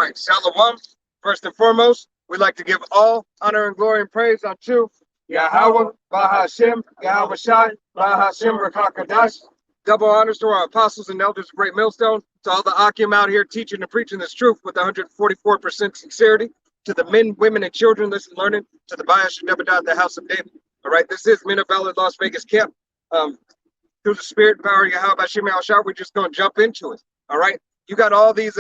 right, Shalom. First and foremost, we'd like to give all honor and glory and praise unto Yahweh, Bahashem, Yahweh Shai, Bahashem, Rakakadash. Double honors to our apostles and elders of Great Millstone, to all the Akim out here teaching and preaching this truth with 144% sincerity, to the men, women, and children listening, learning, to the Bayash and Debadah, the house of David. All right, this is Men of Valor Las Vegas Camp. Through the spirit and power of Yahweh Bashim Al Shah, we're just going to jump into it. All right, you got all these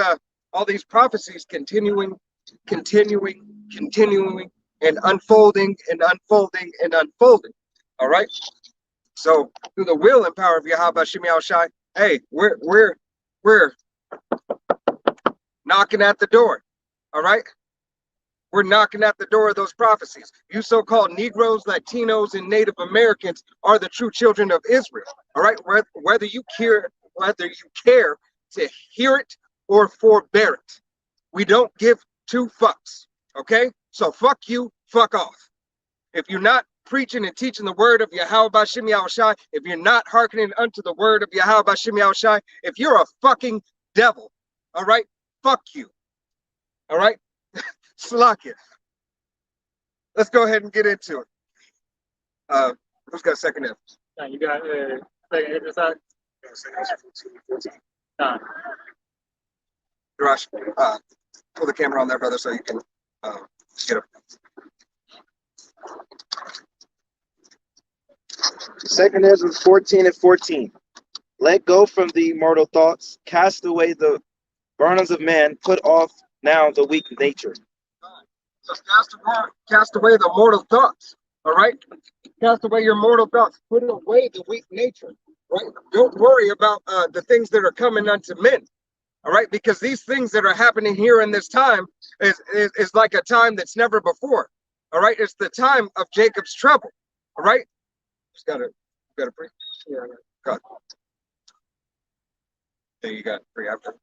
prophecies continuing, and unfolding and unfolding and unfolding. All right. So through the will and power of Yahweh Bashim Al Shai, hey, we're knocking at the door. All right. We're knocking at the door of those prophecies. You so-called Negroes, Latinos, and Native Americans are the true children of Israel. All right. Whether you care to hear it or forbear it, we don't give two fucks. Okay. So fuck you, fuck off. If you're not preaching and teaching the word of Yahweh Bashim Yahushai, if you're not hearkening unto the word of Yahweh Bashim Yahushai, if you're a fucking devil, all right, fuck you. All right, Slakia. Let's go ahead and get into it. Who's got second F? You got second F side? Josh, pull the camera on there, brother, so you can get it. Second Ezra 14:14. Let go from the mortal thoughts, cast away the burdens of man, put off now the weak nature. So cast away the mortal thoughts. All right, cast away your mortal thoughts. Put away the weak nature. Right. Don't worry about the things that are coming unto men. All right, because these things that are happening here in this time is like a time that's never before. All right, it's the time of Jacob's trouble. All right. Just gotta pray. Yeah, God. There you got free after.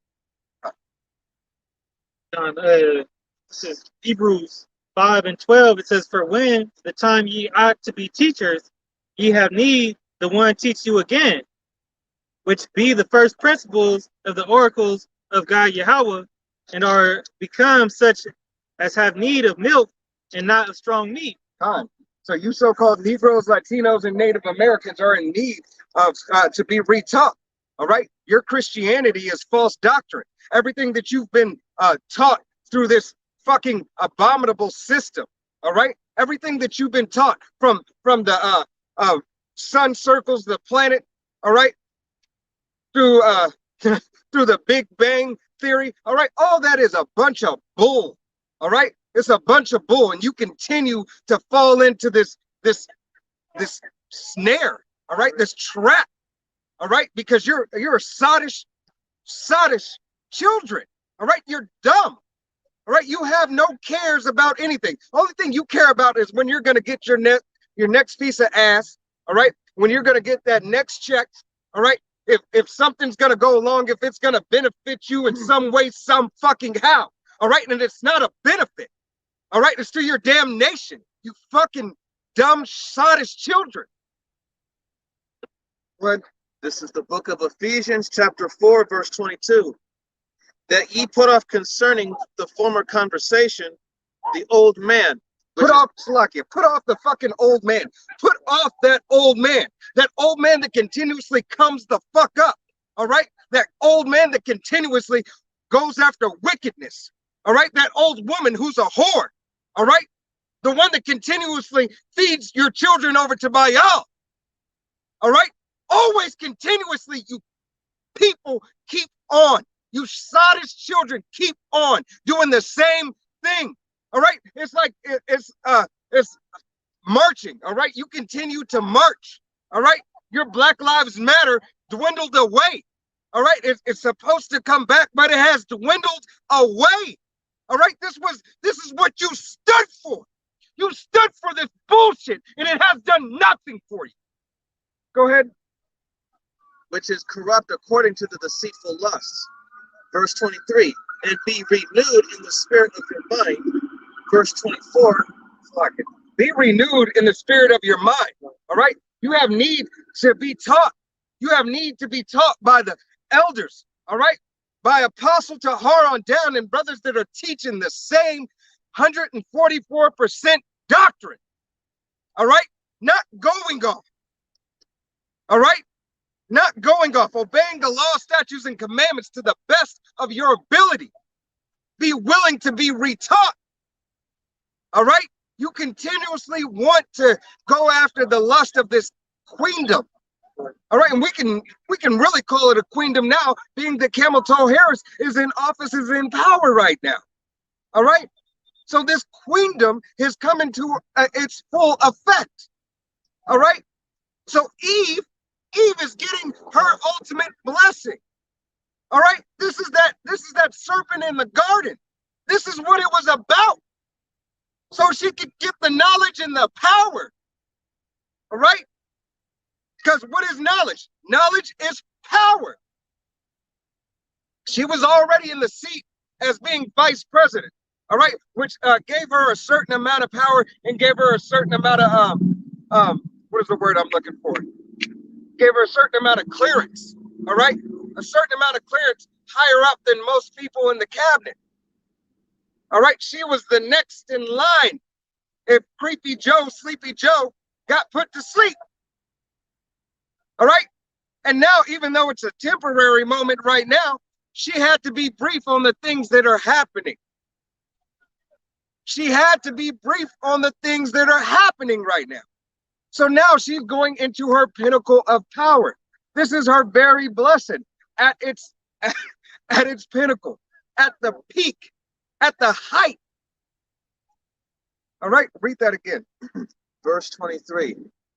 This is Hebrews 5:12. It says, "For when the time ye ought to be teachers, ye have need the one teach you again, which be the first principles of the oracles of God Yahweh, and are become such as have need of milk and not of strong meat." So you so-called Negroes, Latinos, and Native Americans are in need of to be retaught. All right, your Christianity is false doctrine. Everything that you've been taught through this fucking abominable system. All right, everything that you've been taught from the sun circles the planet. All right, through through the Big Bang theory. All right, all that is a bunch of bull. All right. It's a bunch of bull, and you continue to fall into this snare, all right, this trap, all right, because you're sottish children, all right, you're dumb, all right, you have no cares about anything. Only thing you care about is when you're gonna get your next piece of ass, all right, when you're gonna get that next check, all right, if something's gonna go along, if it's gonna benefit you in some way, some fucking how, all right, and it's not a benefit. All right, it's to your damnation, you fucking dumb, sottish children. What? This is the book of Ephesians, chapter 4, verse 22. That ye put off concerning the former conversation, the old man. Put off the fucking old man. Put off that old man that continuously comes the fuck up. All right, that old man that continuously goes after wickedness. All right, that old woman who's a whore. All right, the one that continuously feeds your children over to Baal. All right, always continuously, you people keep on. You sottish children keep on doing the same thing. All right, it's like it's marching. All right, you continue to march. All right, your Black Lives Matter dwindled away. All right, it's supposed to come back, but it has dwindled away. All right, this is what you stood for. You stood for this bullshit, and it has done nothing for you. Go ahead. Which is corrupt according to the deceitful lusts. Verse 23, and be renewed in the spirit of your mind. Verse 24, be renewed in the spirit of your mind. All right, you have need to be taught. You have need to be taught by the elders. All right, by Apostle Tahar on down, and brothers that are teaching the same 144% doctrine. All right? Not going off. All right? Not going off. Obeying the law, statutes, and commandments to the best of your ability. Be willing to be retaught. All right? You continuously want to go after the lust of this queendom. All right, and we can really call it a queendom now, being that Camel Toe Harris is in office, is in power right now. All right, so this queendom has come into its full effect. All right, so Eve is getting her ultimate blessing. All right, this is that serpent in the garden. This is what it was about. So she could get the knowledge and the power. All right. Because what is knowledge? Knowledge is power. She was already in the seat as being vice president, all right, which gave her a certain amount of power and gave her a certain amount of what is the word I'm looking for? Gave her a certain amount of clearance, all right, a certain amount of clearance higher up than most people in the cabinet. All right, she was the next in line if Creepy Joe, Sleepy Joe got put to sleep. All right. And now, even though it's a temporary moment right now, she had to be brief on the things that are happening. She had to be brief on the things that are happening right now. So now she's going into her pinnacle of power. This is her very blessing at its pinnacle, at the peak, at the height. All right, read that again. Verse 23.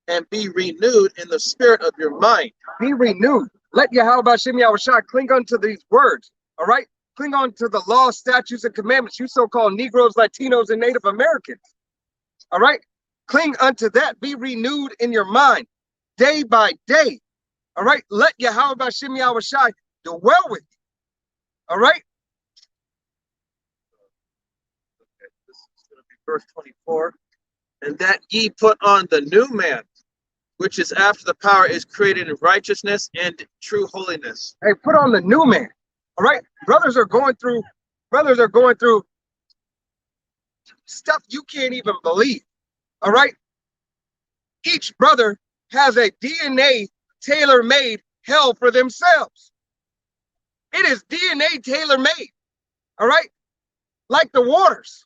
And be renewed in the spirit of your mind. Be renewed. Let Yahweh Shem Yahushua cling unto these words. All right? Cling on to the law, statutes, and commandments, you so-called Negroes, Latinos, and Native Americans. All right? Cling unto that. Be renewed in your mind day by day. All right? Let Yahweh Shem Yahushua dwell with you. All right? Okay, this is going to be verse 24. And that ye put on the new man, which is after the power is created in righteousness and true holiness. Hey, put on the new man. All right? Brothers are going through stuff you can't even believe. All right? Each brother has a DNA tailor-made hell for themselves. It is DNA tailor-made. All right? Like the waters.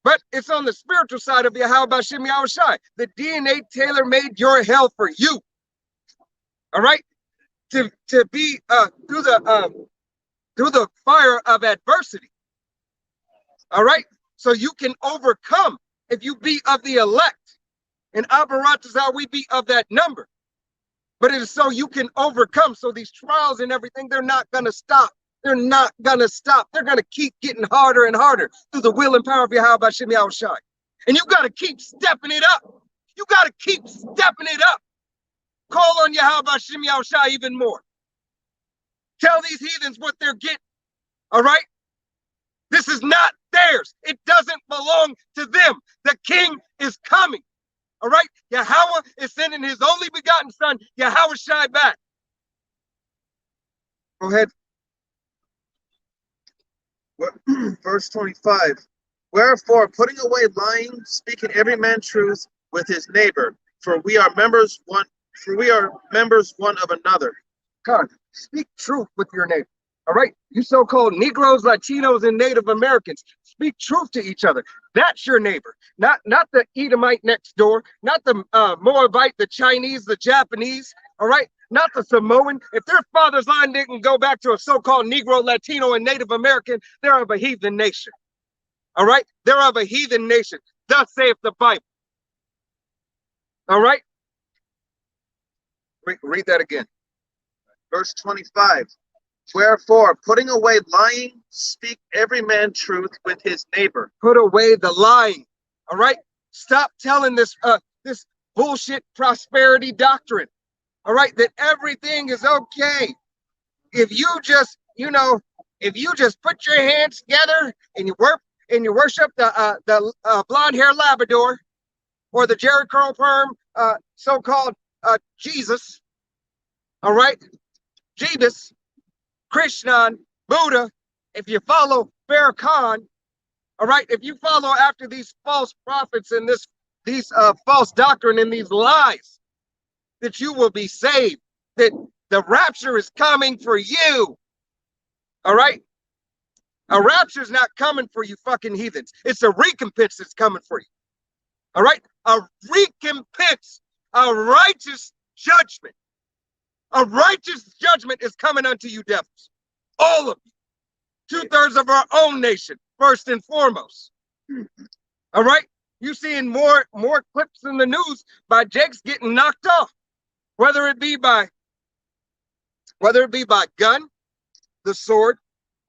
But it's on the spiritual side of Yahweh Shem Yahushua. The DNA tailor-made your hell for you. All right? To be through the fire of adversity. All right? So you can overcome if you be of the elect. And Abarat is how we be of that number. But it is so you can overcome. So these trials and everything, they're not going to stop. They're not going to stop. They're going to keep getting harder and harder through the will and power of Yahweh Shem Yahushua. And you got to keep stepping it up. You got to keep stepping it up. Call on Yahweh Shem Yahushua even more. Tell these heathens what they're getting. All right? This is not theirs. It doesn't belong to them. The king is coming. All right? Yahweh is sending his only begotten son, Yahushua, back. Go ahead. Verse 25. Wherefore, putting away lying, speaking every man truth with his neighbor, for we are members one of another. God, speak truth with your neighbor. All right? You so-called Negroes, Latinos, and Native Americans, speak truth to each other. That's your neighbor. Not the Edomite next door, not the Moabite, the Chinese, the Japanese, all right? Not the Samoan. If their father's line didn't go back to a so-called Negro, Latino, and Native American, they're of a heathen nation. All right? They're of a heathen nation. Thus saith the Bible. All right? Read that again. Verse 25. Wherefore, putting away lying, speak every man truth with his neighbor. Put away the lying. All right? Stop telling this bullshit prosperity doctrine. All right? That everything is okay. If you just, if you just put your hands together and you worship the blonde hair Labrador or the Jerry Curl Perm so-called Jesus. All right? Jeebus. Krishna, Buddha, if you follow Farrakhan, all right, if you follow after these false prophets and these false doctrine and these lies, that you will be saved, that the rapture is coming for you. All right? A rapture is not coming for you fucking heathens. It's a recompense that's coming for you. All right? A recompense, a righteous judgment. A righteous judgment is coming unto you devils. All of you. 2/3 of our own nation, first and foremost. All right? You seeing more clips in the news by Jakes getting knocked off, whether it be by gun, the sword,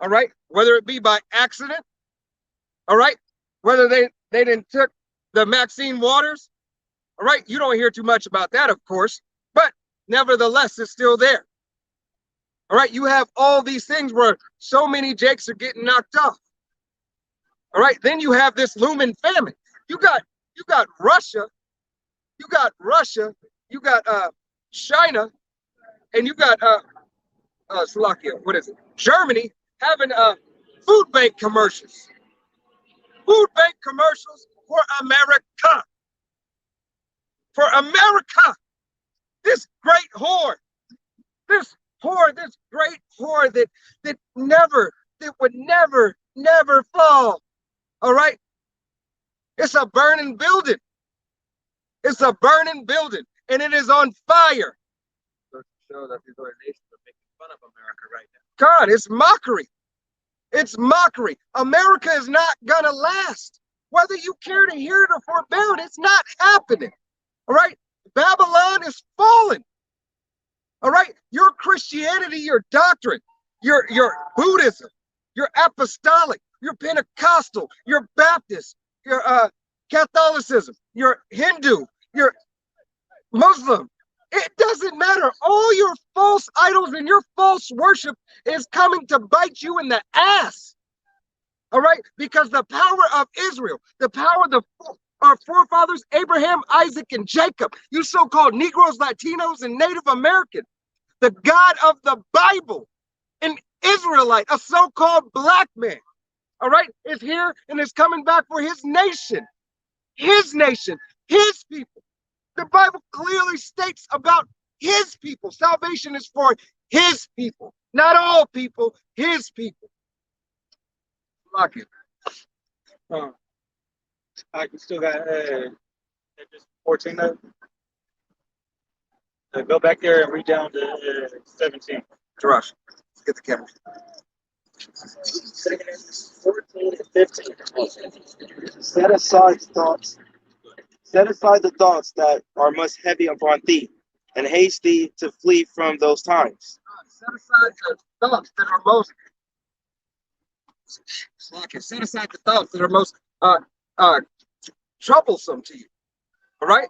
all right, whether it be by accident, all right, whether they didn't took the Maxine Waters, all right, you don't hear too much about that, of course, but nevertheless, it's still there. All right, you have all these things where so many Jakes are getting knocked off. All right, then you have this looming famine. You got Russia, you got China, and you got Slovakia, what is it? Germany having food bank commercials. Food bank commercials for America. For America. This great whore. This great whore that would never fall. All right? It's a burning building. It's a burning building, and it is on fire. So to show that these other nations are making fun of America right now. God, it's mockery. It's mockery. America is not gonna last. Whether you care to hear it or forbear it, it's not happening. All right? Babylon is falling. All right? Your Christianity, your doctrine, your Buddhism, your apostolic, your Pentecostal, your Baptist, your Catholicism, your Hindu, your Muslim. It doesn't matter. All your false idols and your false worship is coming to bite you in the ass. All right? Because the power of Israel, the power of our forefathers, Abraham, Isaac, and Jacob, you so-called Negroes, Latinos, and Native Americans, the God of the Bible, an Israelite, a so-called black man, all right, is here and is coming back for his nation, his people. The Bible clearly states about his people. Salvation is for his people, not all people, his people. Lock it. I still got just 14 of go back there and read down to 17. Josh, get the camera. 14 and 15. Set aside the thoughts that are much heavy upon thee, and haste thee to flee from those times. Set aside the thoughts that are most. Set aside the thoughts that are most troublesome to you. All right.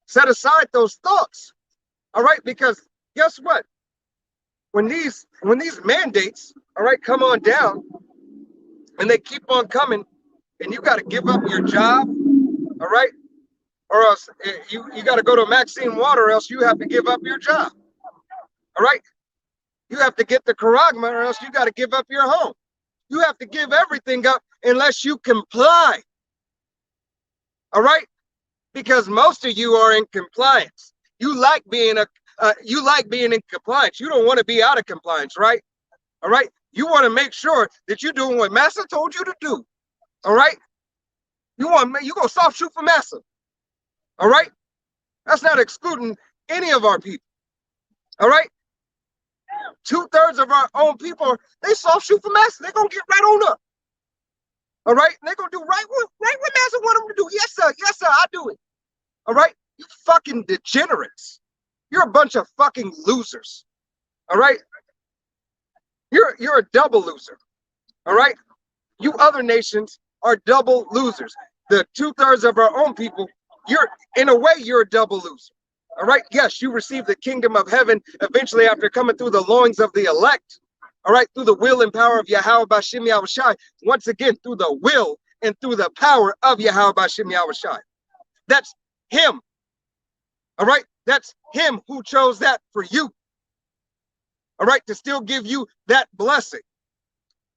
Set aside those thoughts. All right, because guess what? When these mandates, all right, come on down, and they keep on coming, and you got to give up your job, all right, or else you got to go to Maxine Water, or else you have to give up your job. All right, you have to get the charagma, or else you got to give up your home. You have to give everything up unless you comply. All right, because most of you are in compliance. You like being in compliance. You don't want to be out of compliance, right? All right. You want to make sure that you're doing what Massa told you to do. All right. You go soft shoot for Massa. All right. That's not excluding any of our people. All right. 2/3 of our own people, they soft shoot for Massa. They're gonna get right on up. All right. And they're gonna do right what Massa want them to do. Yes, sir. Yes, sir. I do it. All right. You fucking degenerates. You're a bunch of fucking losers. All right. You're a double loser. All right. You other nations are double losers. The 2/3 of our own people, in a way, you're a double loser. All right. Yes, you receive the kingdom of heaven eventually after coming through the loins of the elect. All right. Through the will and power of Yahweh Bashim Yahushai. Once again, through the will and through the power of Yahweh Bashim Yahushai. That's him. All right. That's him who chose that for you. all right, to still give you that blessing.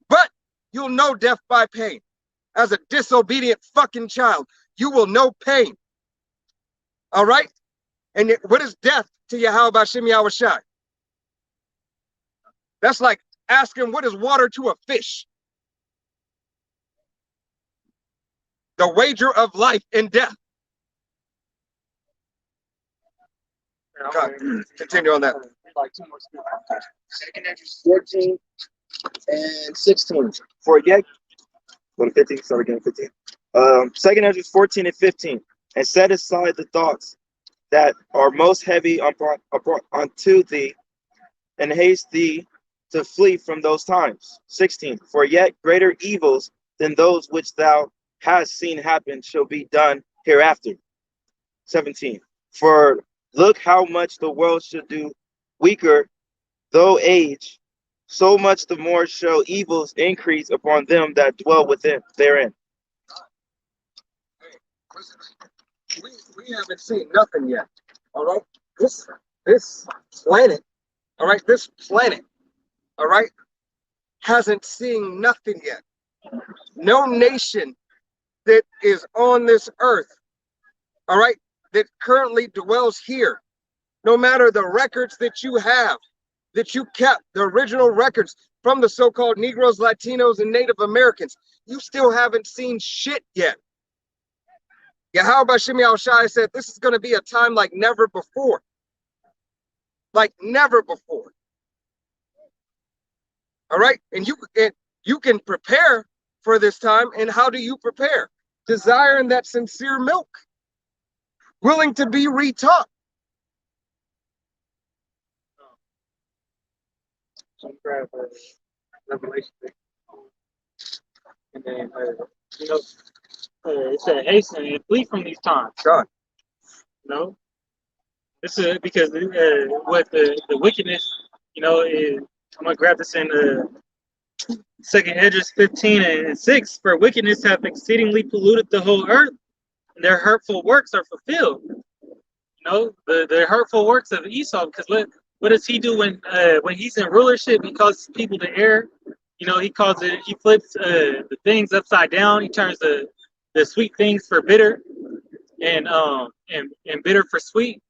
But you'll know death by pain. As a disobedient fucking child, you will know pain. All right? And what is death to Yahweh Bashem Yahushai? That's like asking what is water to a fish. The wager of life and death. Continue on that. Like 2 more scriptures. Second Ezra 14 and 16. For yet, go to 15. Start again, 15. Second Ezra 14 and 15. And set aside the thoughts that are most heavy unto thee, and haste thee to flee from those times. 16. For yet greater evils than those which thou hast seen happen shall be done hereafter. 17. For look how much the world should do weaker, though age, so much the more shall evils increase upon them that dwell within therein. We haven't seen nothing yet. All right, this planet, all right, this planet, all right, hasn't seen nothing yet. No nation that is on this earth, all right, that currently dwells here, no matter the records that you have, that you kept, the original records from the so-called Negroes, Latinos, and Native Americans, you still haven't seen shit yet. Yahweh Shimi Al-Shai said this is going to be a time like never before. Like never before. All right? And you can prepare for this time. And how do you prepare? Desiring that sincere milk. Willing to be retaught. Some grab Revelation. And then, you know, it said hasten and flee from these times. God. You know, this is because what the wickedness, you know, is. I'm gonna grab this in Second Esdras 15 and 6. For wickedness hath exceedingly polluted the whole earth, and their hurtful works are fulfilled. You know, the hurtful works of Esau. Because what does he do when he's in rulership? He causes people to err. You know, he flips the things upside down. He turns the sweet things for bitter, and bitter for sweet.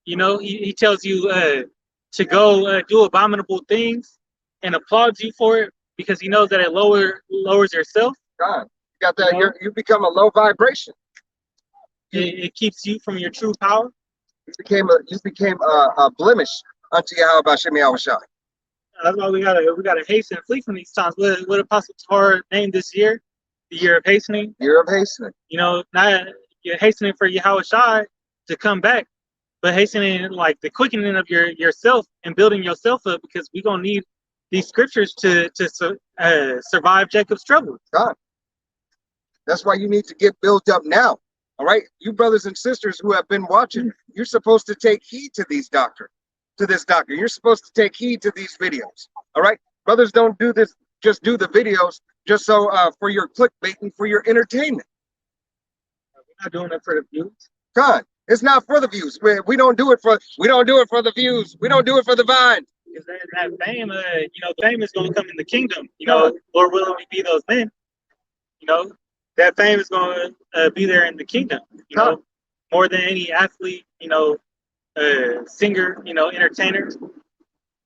You know, he tells you to go do abominable things and applauds you for it because he knows that it lowers yourself. God, you got that. You know? You become a low vibration. It keeps you from your true power. You became a blemish unto Yahweh Bashem Yahushai. That's why we gotta hasten and flee from these times. What Apostle Torah named this year, the year of hastening. Year of hastening. You know, not you're hastening for Yahushai to come back, but hastening like the quickening of yourself and building yourself up, because we're gonna need these scriptures to survive Jacob's trouble. God. That's why you need to get built up now. All right, you brothers and sisters who have been watching, you're supposed to take heed to these doctrine, to this doctrine. You're supposed to take heed to these videos. All right, brothers, don't do this. Just do the videos just so for your clickbait and for your entertainment. We're not doing it for the views. God, it's not for the views. We don't do it for the views. We don't do it for the vine. Because that fame, you know, fame is going to come in the kingdom. You know, Lord willing, we be those men. You know, that fame is going to be there in the kingdom. You know, more than any athlete. You know, singer. You know, entertainer.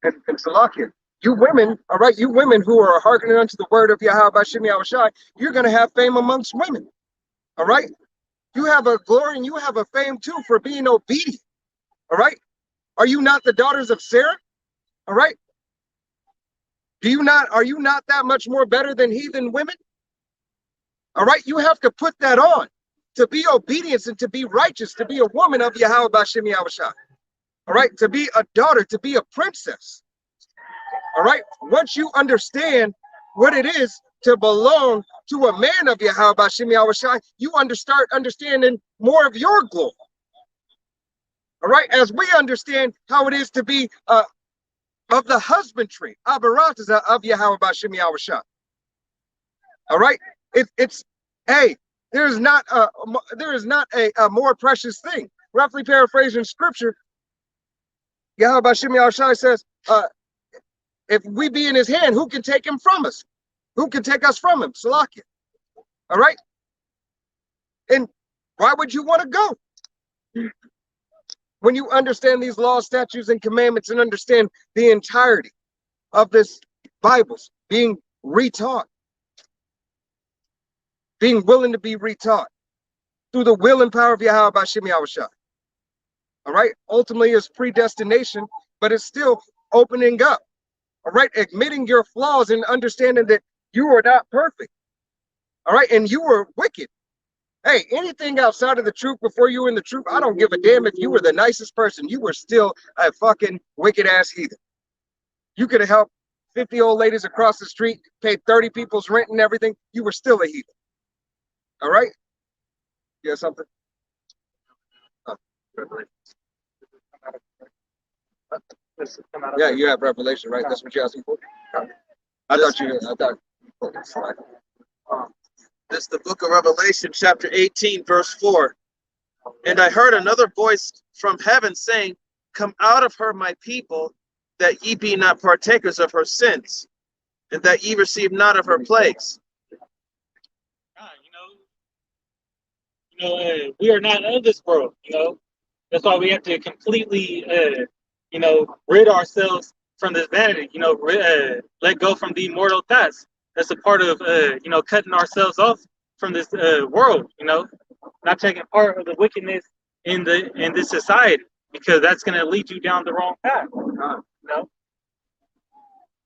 And Salakia, you women, all right, you women who are hearkening unto the word of Yahweh Bashem Yahushai, you're going to have fame amongst women. All right, you have a glory and you have a fame too for being obedient. All right, are you not the daughters of Sarah? All right. Are you not that much more better than heathen women? All right. You have to put that on to be obedience and to be righteous, to be a woman of Yahweh Bashem Yahushai. All right. To be a daughter, to be a princess. All right. Once you understand what it is to belong to a man of Yahweh Bashem Yahushai, you start understanding more of your glory. All right. As we understand how it is to be of the husbandry, Abaratza of Yahweh Bashem Yahushai. All right, there is not a more precious thing. Roughly paraphrasing scripture, Yahweh Bashem Yahushai says, If we be in his hand, who can take him from us? Who can take us from him? Salakia. All right? And why would you want to go? When you understand these laws, statutes, and commandments and understand the entirety of this Bible's being retaught, being willing to be retaught through the will and power of Yahweh Bashim Yahushua. All right? Ultimately, it's predestination, but it's still opening up. All right? Admitting your flaws and understanding that you are not perfect. All right? And you were wicked. Hey, anything outside of the truth before you were in the truth, I don't give a damn if you were the nicest person. You were still a fucking wicked ass heathen. You could have helped 50 old ladies across the street, paid 30 people's rent and everything. You were still a heathen. All right? You have something? Yeah, you have revelation, right? That's what you're asking for? I thought. This is the book of Revelation, chapter 18, verse 4. And I heard another voice from heaven saying, "Come out of her, my people, that ye be not partakers of her sins, and that ye receive not of her plagues." We are not of this world. That's why we have to completely, rid ourselves from this vanity. Let go from the mortal thoughts. That's a part of, cutting ourselves off from this world. Not taking part of the wickedness in this society, because that's going to lead you down the wrong path.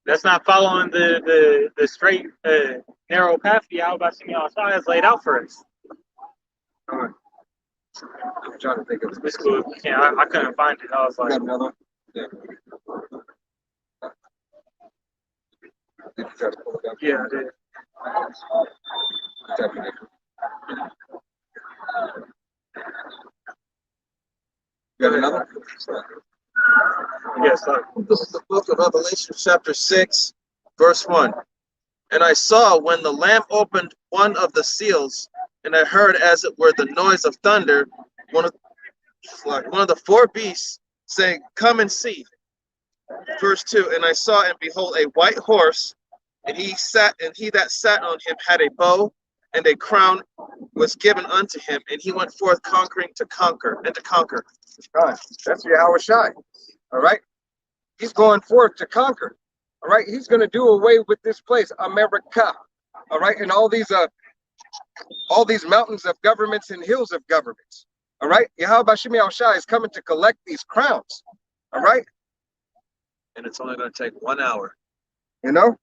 That's not following the straight, narrow path Yahweh has laid out for us. All right. I'm trying to think of It's cool. I couldn't find it. I was like, got another one? Yeah. Did you try to pull it up? yeah, I did. You got another? Yes, sir. This is the book of Revelation, chapter 6, verse 1. And I saw when the Lamb opened one of the seals, and I heard as it were the noise of thunder, one of the four beasts saying, "Come and see." Verse 2. And I saw and behold a white horse, and he that sat on him had a bow, and a crown was given unto him, and he went forth conquering to conquer. All right. That's Yahweh Shai. All right. He's going forth to conquer. All right. He's going to do away with this place, America. All right. And all these mountains of governments and hills of governments. All right. Yahweh Bashim Yahushua is coming to collect these crowns. All right. And it's only going to take 1 hour. Matter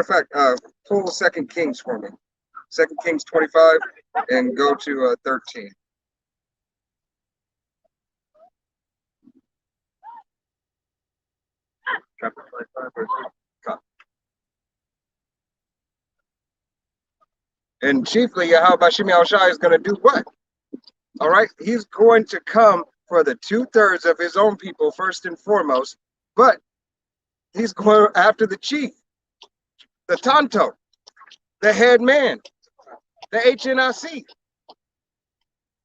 of fact, pull 2 Kings for me. 2 Kings 25 and go to 13. Chapter 25, verse 8. And chiefly, Yahweh Bashim Yahushua is going to do what? All right, he's going to come for the 2/3 of his own people first and foremost, but he's going after the chief, the Tonto, the head man, the HNIC.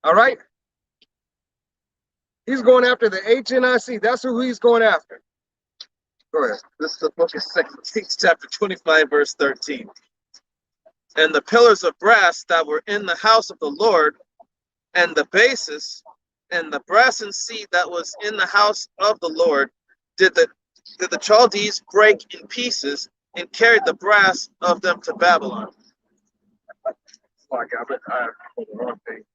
All right, he's going after the HNIC. That's who he's going after. Go ahead. This is the book of 2 Kings, chapter 25, verse 13. And the pillars of brass that were in the house of the Lord, and the bases, and the brassen seat that was in the house of the Lord, did the Chaldees break in pieces, and carried the brass of them to Babylon. I pulled the wrong thing.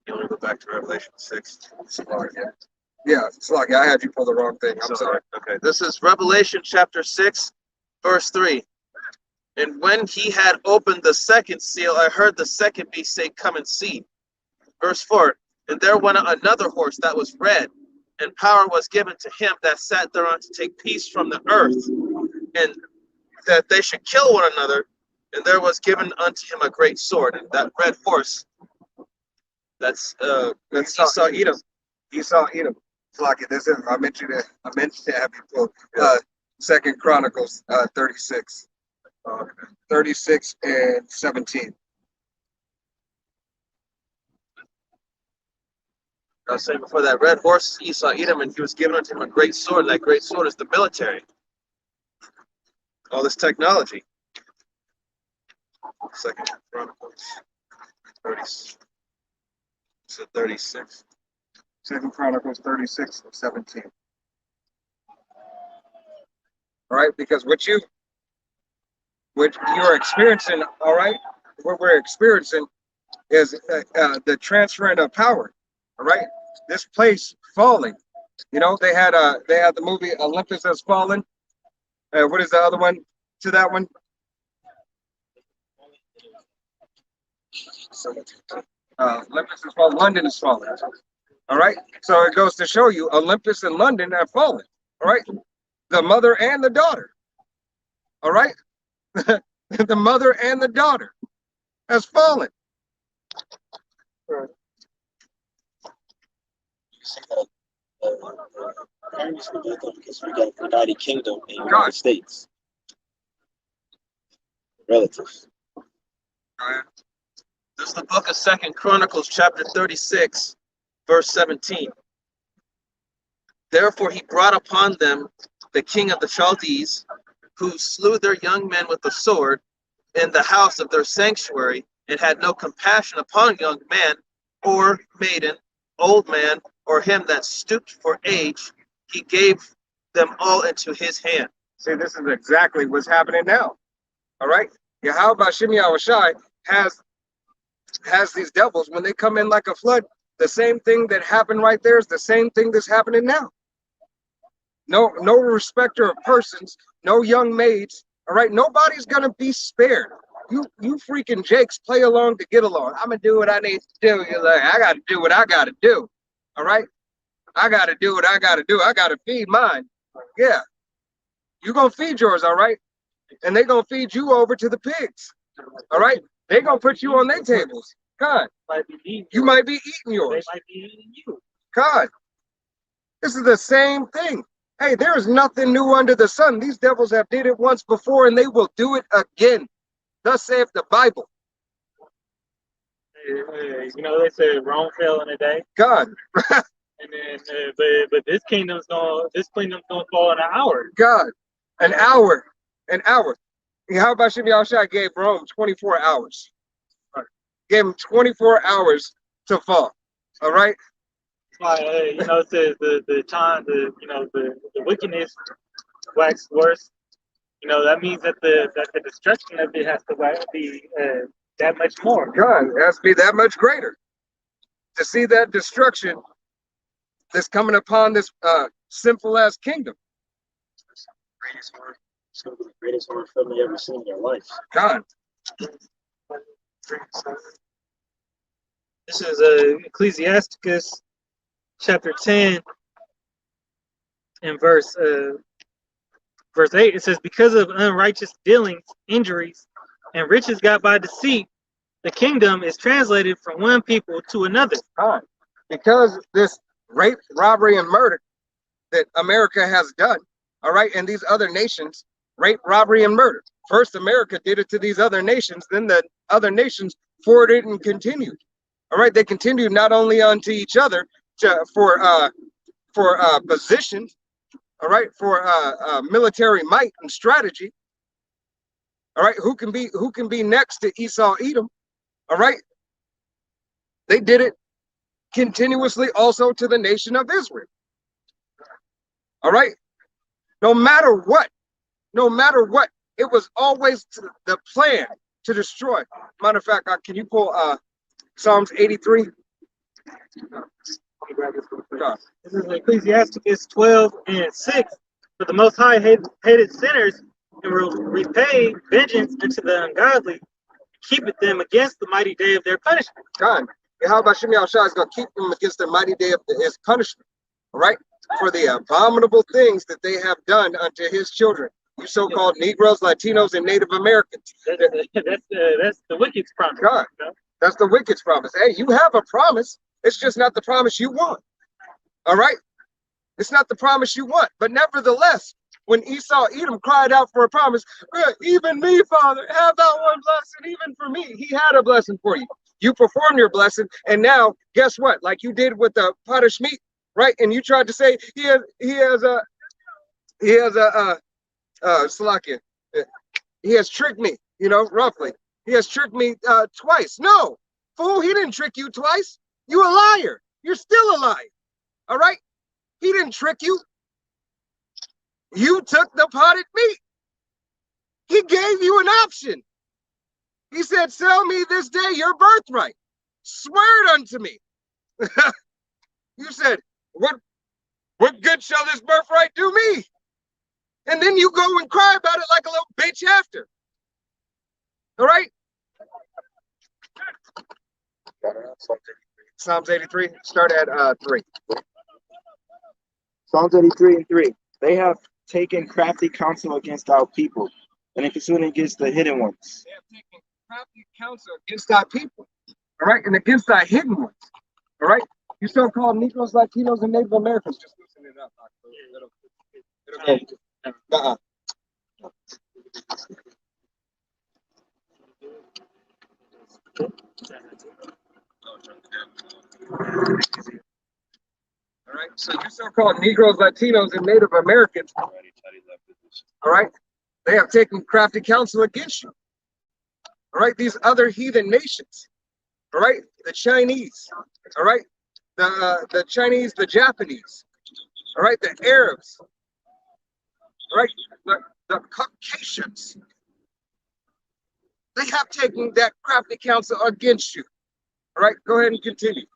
You want to go back to Revelation 6? Yeah, Sluggy, I had you pull the wrong thing. I'm sorry. Okay, this is Revelation chapter 6, verse 3. And when he had opened the second seal, I heard the second beast say, "Come and see." Verse 4. And there went another horse that was red, and power was given to him that sat thereon to take peace from the earth, and that they should kill one another. And there was given unto him a great sword. And that red horse, that's Esau Edom. Esau Edom. Sluggy, this is I meant to have you pull 2 Chronicles 36. 36 and 17. I was saying before that red horse Esau Edom, and he was given unto him a great sword. That great sword is the military. All this technology. Second Chronicles 36. Second Chronicles 36:17. All right, because what you're experiencing, all right, what we're experiencing is the transferring of power. All right, this place falling. You know, they had the movie Olympus Has Fallen. What is the other one to that one? Olympus has fallen. London is fallen. All right, so it goes to show you Olympus and London have fallen. All right, the mother and the daughter. All right, the mother and the daughter has fallen. You see that parents forget that because we got a United Kingdom in the United States. Relatives. This is the book of Second Chronicles, chapter 36, verse 17. Therefore he brought upon them the king of the Chaldees, who slew their young men with the sword in the house of their sanctuary, and had no compassion upon young man or maiden, old man, or him that stooped for age. He gave them all into his hand. See, this is exactly what's happening now. All right, Yahweh Shem Yahushai has these devils when they come in like a flood. The same thing that happened right there is the same thing that's happening now. No respecter of persons, no young maids. All right, nobody's gonna be spared. You freaking Jakes play along to get along. I'm gonna do what I need to do. You're like, I gotta do what I gotta do. All right, I gotta do what I gotta do. I gotta feed mine. Yeah, you gonna feed yours, all right, and they gonna feed you over to the pigs. All right, they gonna put you on their tables. God, you might be eating yours. They might be eating you. God, this is the same thing. Hey, there is nothing new under the sun. These devils have did it once before, and they will do it again. Thus saith the Bible. You know, they said Rome fell in a day. God, And then, but this kingdom's gonna fall in an hour. God, an hour. How about Shem Yahushua gave Rome 24 hours? Gave him 24 hours to fall. All right. You know, it says the time, the wickedness waxed worse. You know, that means that the destruction of it has to be that much more. God, it has to be that much greater to see that destruction that's coming upon this sinful ass kingdom. Greatest horror. It's going to be the greatest horror film they ever seen in their life. God. This is Ecclesiasticus chapter 10 and verse 8. It says, because of unrighteous dealings, injuries, and riches got by deceit, the kingdom is translated from one people to another. God. Because this rape, robbery, and murder that America has done, all right, and these other nations, rape, robbery, and murder. First, America did it to these other nations, then the other nations forwarded and continued. All right, they continued not only unto each other for position, all right, for military might and strategy. All right, who can be next to Esau Edom? All right, they did it continuously also to the nation of Israel. All right, no matter what, it was always the plan to destroy. Matter of fact, can you pull Psalms 83? This is Ecclesiasticus 12 and 6. For the Most High hated sinners and will repay vengeance unto the ungodly, keepeth them against the mighty day of their punishment. God, how about Shem Yahushua is going to keep them against the mighty day of his punishment, all right? For the abominable things that they have done unto his children, you so-called Negroes, Latinos, and Native Americans. That's the wicked's promise. God, that's the wicked's promise. Hey, you have a promise. It's just not the promise you want. All right? It's not the promise you want. But nevertheless, when Esau Edom cried out for a promise, even me, Father, have thou one blessing, even for me. He had a blessing for you. You perform your blessing, and now guess what? Like you did with the pot of meat, right? And you tried to say Salakia. He has tricked me, roughly. He has tricked me twice. No, fool, he didn't trick you twice. You a liar. You're still a liar. All right? He didn't trick you. You took the potted meat. He gave you an option. He said, sell me this day your birthright. Swear it unto me. You said, what good shall this birthright do me? And then you go and cry about it like a little bitch after. All right? Psalms 83, start at 3. Psalms 83 and 3. They have taken crafty counsel against our people, and in pursuing against the hidden ones. They have taken crafty counsel against our people, all right, and against our hidden ones, all right? You so-called Negroes, Latinos, and Native Americans, just loosen it up. It'll go. All right, so you so-called Negroes, Latinos, and Native Americans, all right, they have taken crafty counsel against you. All right, these other heathen nations, all right, the Chinese, all right, the Chinese, the Japanese, all right, the Arabs, all right, the Caucasians, they have taken that crafty counsel against you. All right, go ahead and continue.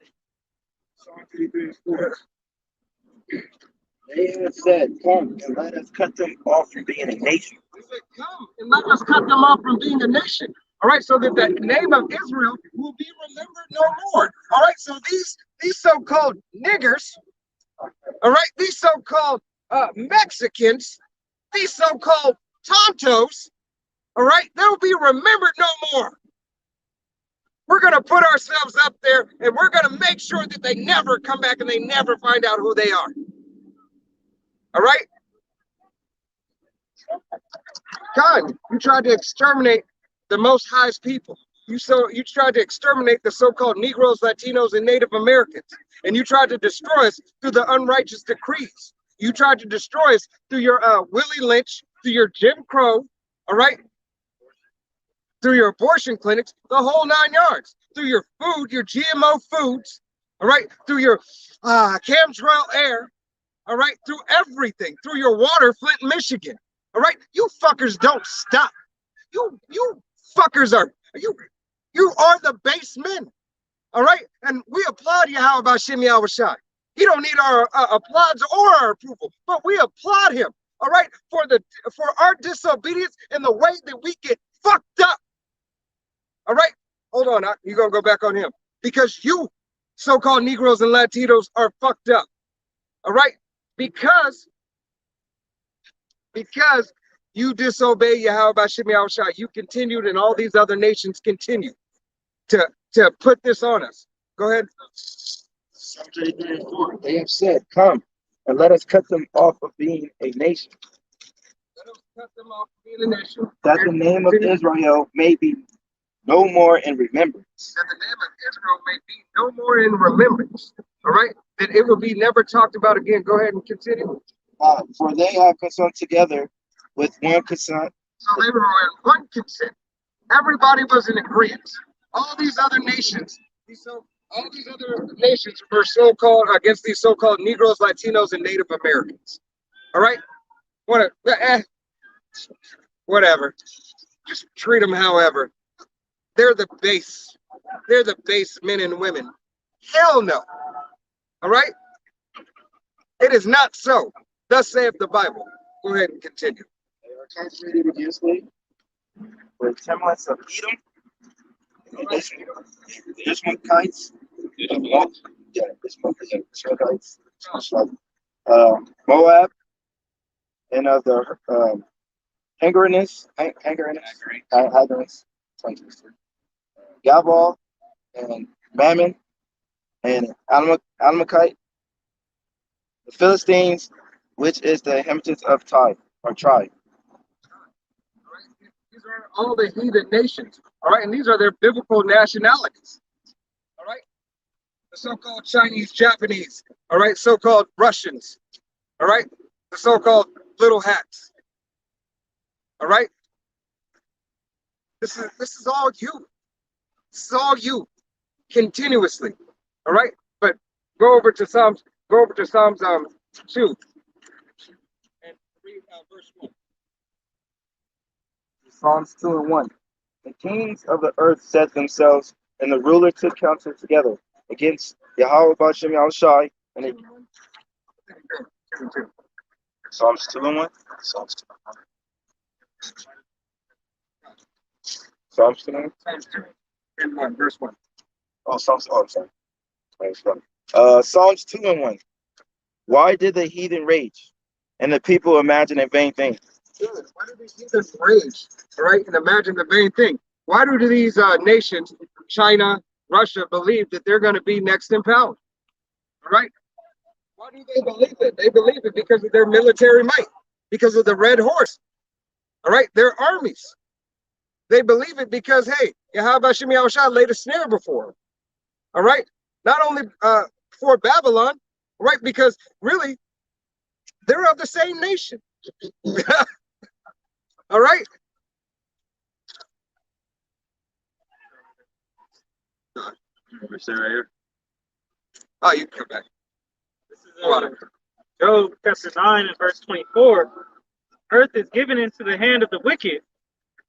They have said, come and let us cut them off from being a nation. They said, come and let us cut them off from being a nation. All right, so that the name of Israel will be remembered no more. All right, so these so-called niggers, all right, these so-called Mexicans, these so-called tontos, all right, they'll be remembered no more. We're going to put ourselves up there and we're going to make sure that they never come back and they never find out who they are. All right? God, you tried to exterminate the Most High's people. You tried to exterminate the so-called Negroes, Latinos, and Native Americans. And you tried to destroy us through the unrighteous decrees. You tried to destroy us through your Willie Lynch, through your Jim Crow, all right? Through your abortion clinics, the whole 9 yards, through your food, your GMO foods, all right, through your chemtrail air, all right, through everything, through your water, Flint, Michigan, all right, you fuckers don't stop. You fuckers you are the base men, all right, and we applaud you. How about Shimmy Awashai? He don't need our applause or our approval, but we applaud him, all right, for our disobedience and the way that we get fucked up. All right, hold on. You're going to go back on him because you so-called Negroes and Latinos are fucked up. All right, because you disobey Yahweh Shemi Awashai, you continued and all these other nations continue to put this on us. Go ahead. They have said, come and let us cut them off of being a nation. Let us cut them off of being a nation. That the name of Israel may be no more in remembrance. That the name of Israel may be no more in remembrance. All right? That it will be never talked about again. Go ahead and continue. For they have consent together with one consent. So they were in one consent. Everybody was in agreement. All these other nations, all these other nations were so-called against these so-called Negroes, Latinos, and Native Americans. All right? Whatever. Just treat them however. They're the base. They're the base men and women. Hell no. All right? It is not so. Thus saith the Bible. Go ahead and continue. They are consecrated against me with semblance of Edom, the Ishmaelites, Moab, and of the Hagarites, Gabal, and Mammon, and Amalekite, the Philistines, which is the inhabitants of tribe. These are all the heathen nations. All right, and these are their biblical nationalities. the so-called Chinese, Japanese, all right, so-called Russians, all right, the so-called little hats, all right. This is all you. This is all you, continuously, all right. But go over to Psalms. Go over to Psalms 2 and read verse 1. Psalms 2 and 1. The kings of the earth set themselves, and the ruler took counsel together against Yahweh Bashem Yahushai. And it, Psalms 2 and 1. Psalms 2 Psalms 2 and 1. Psalms 2 and 1, verse 1. Oh, Psalms. Oh, I'm sorry. Psalms 2 and 1. Why did the heathen rage, and the people imagine a vain thing? Good. Why do these heathens rage, all right, and imagine the vain thing? Why do these nations, China, Russia, believe that they're going to be next in power? All right? Why do they believe it? They believe it because of their military might, because of the red horse, all right, their armies. They believe it because, hey, Yahweh Hashem Yahushua laid a snare before them, all right? Not only for Babylon, right, because really, they're of the same nation. All right? Oh, you can come back. This is Job chapter 9 and verse 24. Earth is given into the hand of the wicked.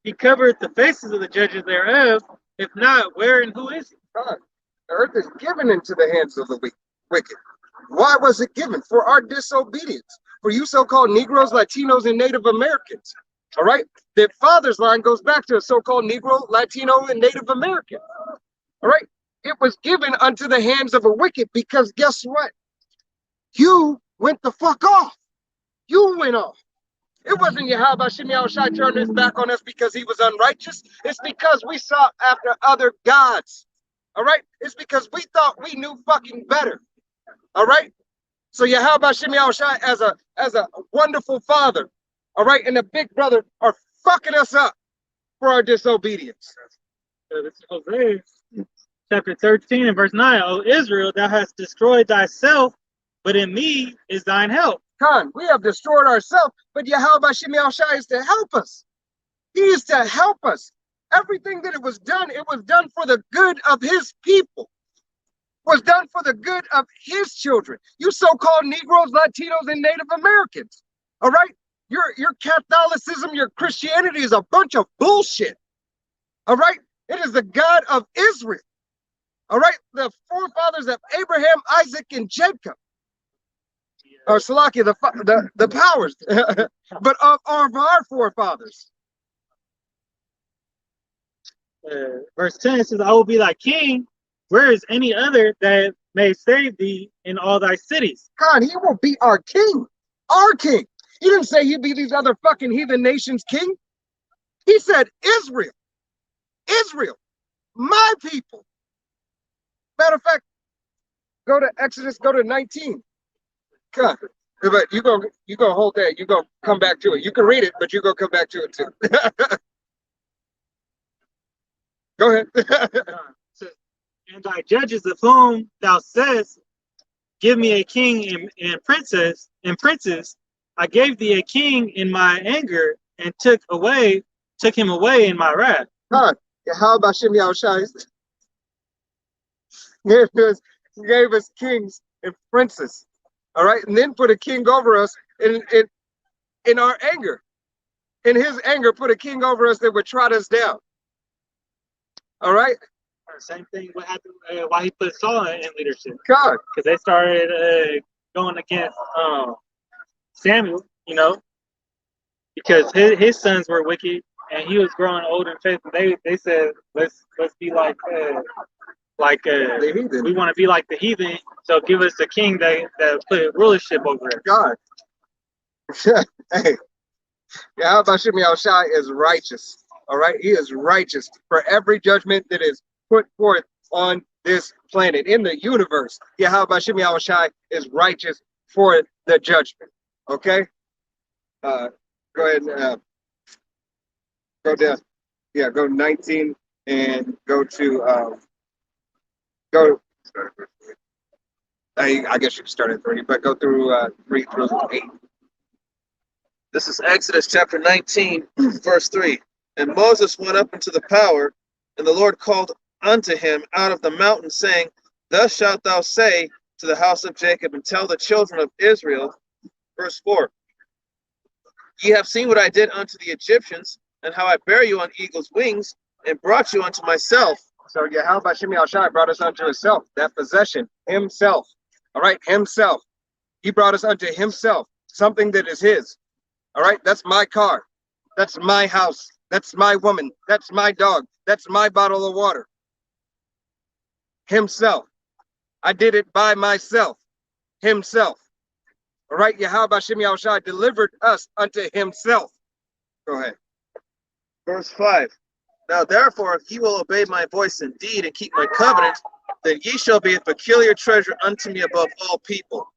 He covered the faces of the judges thereof. If not, where and who is he? God, the earth is given into the hands of the wicked. Why was it given? For our disobedience. For you so-called Negroes, Latinos, and Native Americans. All right? The father's line goes back to a so-called Negro, Latino, and Native American. All right? It was given unto the hands of a wicked because guess what? You went the fuck off. You went off. It wasn't Yahweh Shem Yahushai turned his back on us because he was unrighteous. It's because we sought after other gods. All right? It's because we thought we knew fucking better. All right? So Yahweh Shem Yahushai as a wonderful father, all right, and a big brother are fucking us up for our disobedience. This is Hosea chapter 13 and verse 9. O Israel, thou hast destroyed thyself, but in me is thine help. Khan, we have destroyed ourselves, but Yahweh Shem Yahushai is to help us. He is to help us. Everything that it was done for the good of his people. Was done for the good of his children. You so-called Negroes, Latinos, and Native Americans. All right? Your Catholicism, your Christianity is a bunch of bullshit. All right? It is the God of Israel. All right? The forefathers of Abraham, Isaac, and Jacob. Or Salakia, the powers, but of our forefathers. Verse 10 says, I will be thy king. Where is any other that may save thee in all thy cities? God, he will be our king. Our king. He didn't say he'd be these other fucking heathen nations' king. He said Israel. Israel. My people. Matter of fact, go to Exodus, go to 19. God. But you go hold that. You go come back to it. You can read it, but you go come back to it too. Go ahead. And thy judges of whom thou saidst, give me a king and princes, I gave thee a king in my anger and took him away in my wrath. God, how about Shem Yahushai? He gave us kings and princes. All right, and then put a king over us in our anger. In his anger, put a king over us that would trot us down. All right. Same thing what happened why he put Saul in leadership. God. Because they started going against Samuel, you know, because his sons were wicked and he was growing old in faith. And they said, let's be like we want to be like the heathen, so give us a king that put rulership over it. God. Hey, Yahweh Shem Yahushai is righteous. All right, he is righteous for every judgment that is put forth on this planet, in the universe. Yahweh Shem Yahushai is righteous for the judgment. Okay? Go ahead and go down. Yeah, go 19 and go to I guess you can start at 3, but go through 3 through 8. This is Exodus chapter 19, verse 3. And Moses went up into the power, and the Lord called unto him out of the mountain, saying, Thus shalt thou say to the house of Jacob, and tell the children of Israel. Verse 4. Ye have seen what I did unto the Egyptians, and how I bare you on eagle's wings, and brought you unto myself. So Yahweh Shemi Al-Shai brought us unto himself, that possession, himself. All right, himself. He brought us unto himself, something that is his. All right, that's my car. That's my house. That's my woman. That's my dog. That's my bottle of water. Himself. I did it by myself. Himself. All right, Yahweh Shemi Al-Shai delivered us unto himself. Go ahead. Verse 5. Now therefore, if ye will obey my voice indeed, and keep my covenant, then ye shall be a peculiar treasure unto me above all people.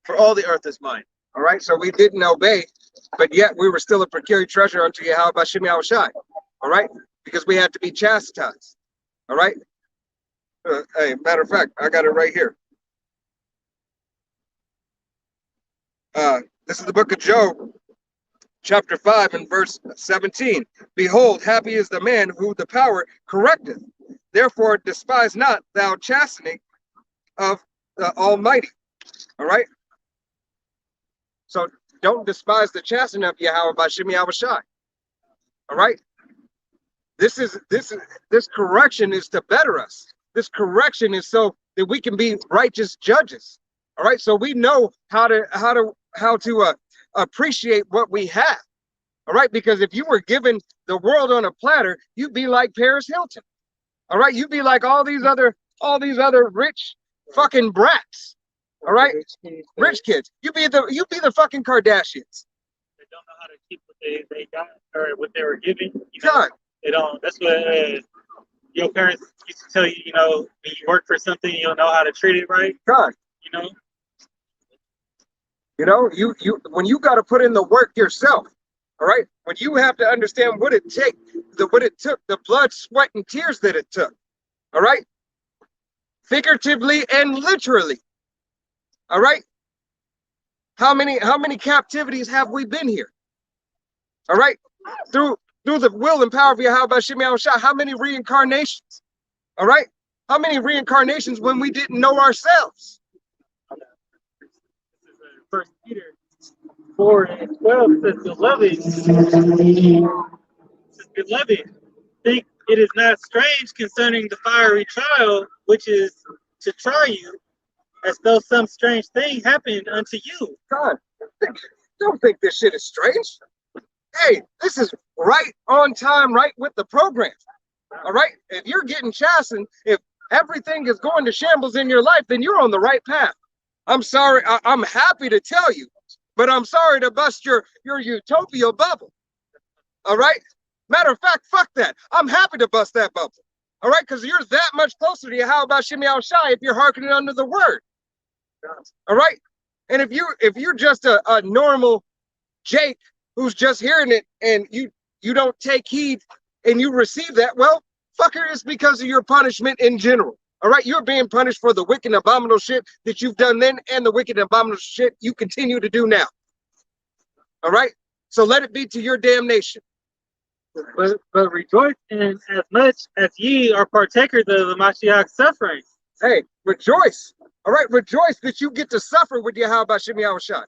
For all the earth is mine. All right, so we didn't obey, but yet we were still a peculiar treasure unto Yahweh Shemi Al-Shai. All right, because we had to be chastised. All right. Hey, matter of fact, I got it right here. This is the book of Job, chapter 5 and verse 17. Behold, happy is the man who the power correcteth. Therefore, despise not thou chastening of the Almighty. All right. So don't despise the chastening of Yahweh by Shemi Al-Shai. All right. This correction is to better us. This correction is so that we can be righteous judges. All right. So we know how to appreciate what we have. All right. Because if you were given the world on a platter, you'd be like Paris Hilton. All right. You'd be like all these other rich fucking brats. All right, rich kids. You be the fucking Kardashians. They don't know how to keep what they got or what they were given. You know, they don't. That's what your parents used to tell you. You know, when you work for something, you don't know how to treat it right. God. You know, you when you got to put in the work yourself. All right, when you have to understand what it took, the blood, sweat, and tears that it took. All right, figuratively and literally. All right. How many captivities have we been here? All right. Through the will and power of Yahweh Shemi Al-Shai, how many reincarnations? All right. How many reincarnations when we didn't know ourselves? First Peter 4 and 12 says, Beloved, think it is not strange concerning the fiery trial, which is to try you, as though some strange thing happened unto you. God, don't think this shit is strange. Hey, this is right on time, right with the program. All right? If you're getting chastened, if everything is going to shambles in your life, then you're on the right path. I'm sorry. I'm happy to tell you, but I'm sorry to bust your utopia bubble. All right? Matter of fact, fuck that. I'm happy to bust that bubble. All right? Because you're that much closer to Yahweh Shemi Al-Shai if you're hearkening under the word. All right. And if you're just a normal Jake who's just hearing it and you don't take heed and you receive that, well, fucker, it's because of your punishment in general. All right. You're being punished for the wicked and abominable shit that you've done then and the wicked and abominable shit you continue to do now. All right. So let it be to your damnation. But rejoice in as much as ye are partakers of the Mashiach's suffering. Hey, rejoice. All right, rejoice that you get to suffer with Yahweh Shemi Al-Shai.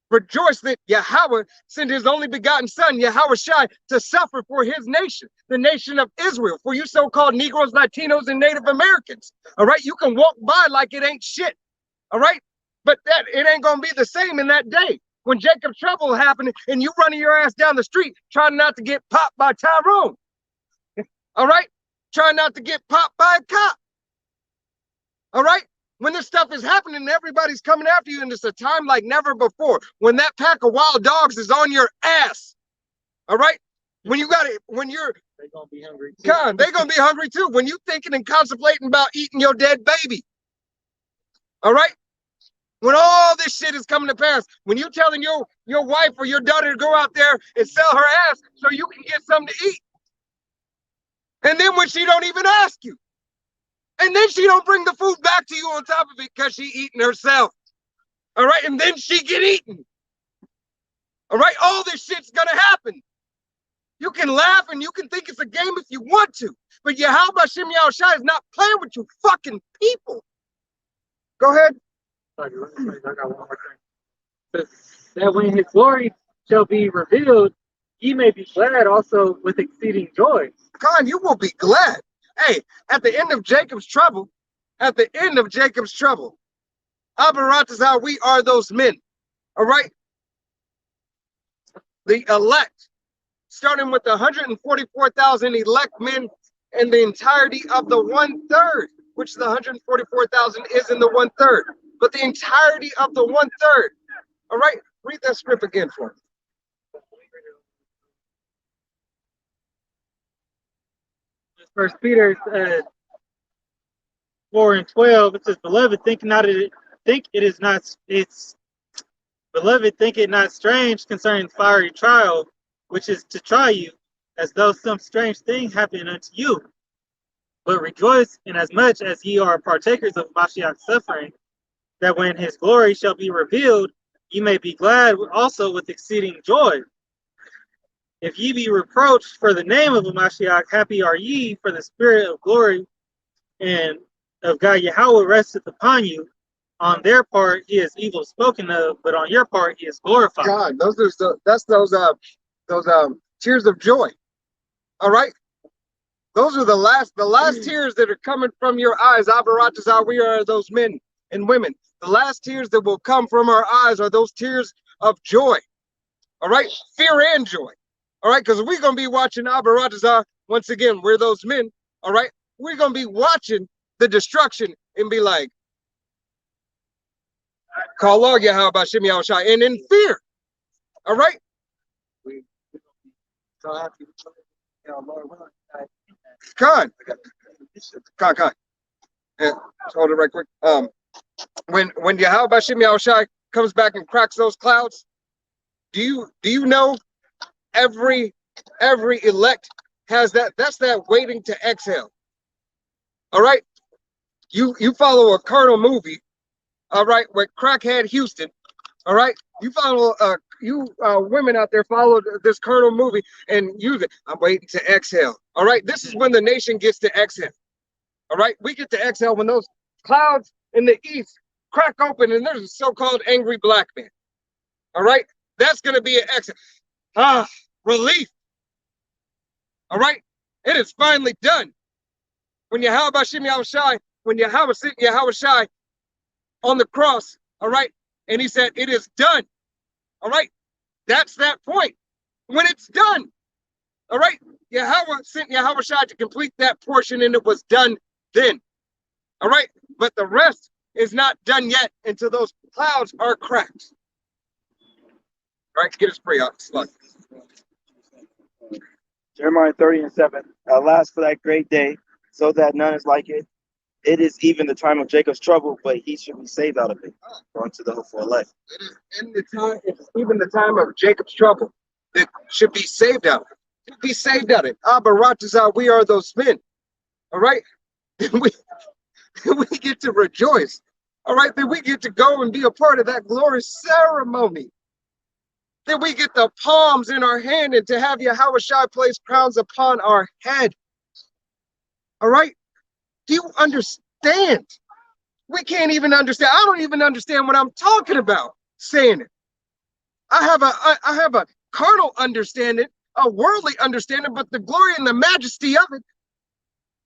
Rejoice that Yahweh sent his only begotten son, Yahweh Shai, to suffer for his nation, the nation of Israel, for you so-called Negroes, Latinos, and Native Americans. All right, you can walk by like it ain't shit. All right, but it ain't gonna be the same in that day when Jacob's trouble happened and you running your ass down the street trying not to get popped by Tyrone. All right, trying not to get popped by a cop. All right. When this stuff is happening, everybody's coming after you, and it's a time like never before. When that pack of wild dogs is on your ass, all right? When you're they're gonna be hungry too. They're gonna be hungry too. When you thinking and contemplating about eating your dead baby, all right? When all this shit is coming to pass, when you telling your wife or your daughter to go out there and sell her ass so you can get something to eat, and then when she don't even ask you. And then she don't bring the food back to you on top of it because she eating herself. All right, and then she get eaten. All right, all this shit's gonna happen. You can laugh and you can think it's a game if you want to, but Yahweh Shem Yahushai is not playing with you fucking people. Go ahead. I got one more thing. That when his glory shall be revealed, ye may be glad also with exceeding joy. Khan, you will be glad. Hey, at the end of Jacob's trouble, Abba Ratazah, we are those men. All right? The elect, starting with the 144,000 elect men and the entirety of the 1/3, which the 144,000 is in the 1/3, but the entirety of the 1/3. All right? Read that script again for me. First Peter 4:12, it says, "Beloved, think it not strange concerning fiery trial, which is to try you, as though some strange thing happened unto you. But rejoice inasmuch as ye are partakers of Mashiach's suffering, that when his glory shall be revealed, ye may be glad also with exceeding joy. If ye be reproached for the name of the Mashiach, happy are ye, for the spirit of glory and of God Yahweh resteth upon you. On their part he is evil spoken of, but on your part he is glorified." God, those tears of joy. All right? Those are the last tears that are coming from your eyes. Abba Ratazah, we are those men and women. The last tears that will come from our eyes are those tears of joy. All right? Fear and joy. All right? Because we're going to be watching Abba Ratazah. Once again, we're those men. All right? We're going to be watching the destruction and be like, call Lord Yahweh Shem Yahushai, and in fear. All right? Con. Yeah, hold it right quick. When Yahweh Shem Yahushai comes back and cracks those clouds, do you know every elect has that? That's that waiting to exhale. All right? You follow a carnal movie, all right, with crackhead Houston, all right? You follow women out there follow this carnal movie and use it. I'm waiting to exhale. All right, this is when the nation gets to exhale. All right, we get to exhale when those clouds in the east crack open and there's a so-called angry black man. All right, that's gonna be an exhale. Relief. All right, it is finally done. When Yahweh Shem Yahushai, when Yahweh sent Yahushai on the cross, all right, and he said, it is done. All right, that's that point. When it's done, all right, Yahweh sent Yahushai to complete that portion and it was done then. All right, but the rest is not done yet until those clouds are cracked. All right, get us free out. Jeremiah 30:7. Alas for that great day, so that none is like it. It is even the time of Jacob's trouble, but he should be saved out of it. Going to the hope for life. It is in the time, it's even the time of Jacob's trouble that should be saved out of it. Be saved out of it. Abba Ratazah, we are those men. All right? we get to rejoice. All right, then we get to go and be a part of that glorious ceremony. Then we get the palms in our hand and to have Yahushua place crowns upon our head. All right? Do you understand? We can't even understand. I don't even understand what I'm talking about saying it. I have a carnal understanding, a worldly understanding, but the glory and the majesty of it,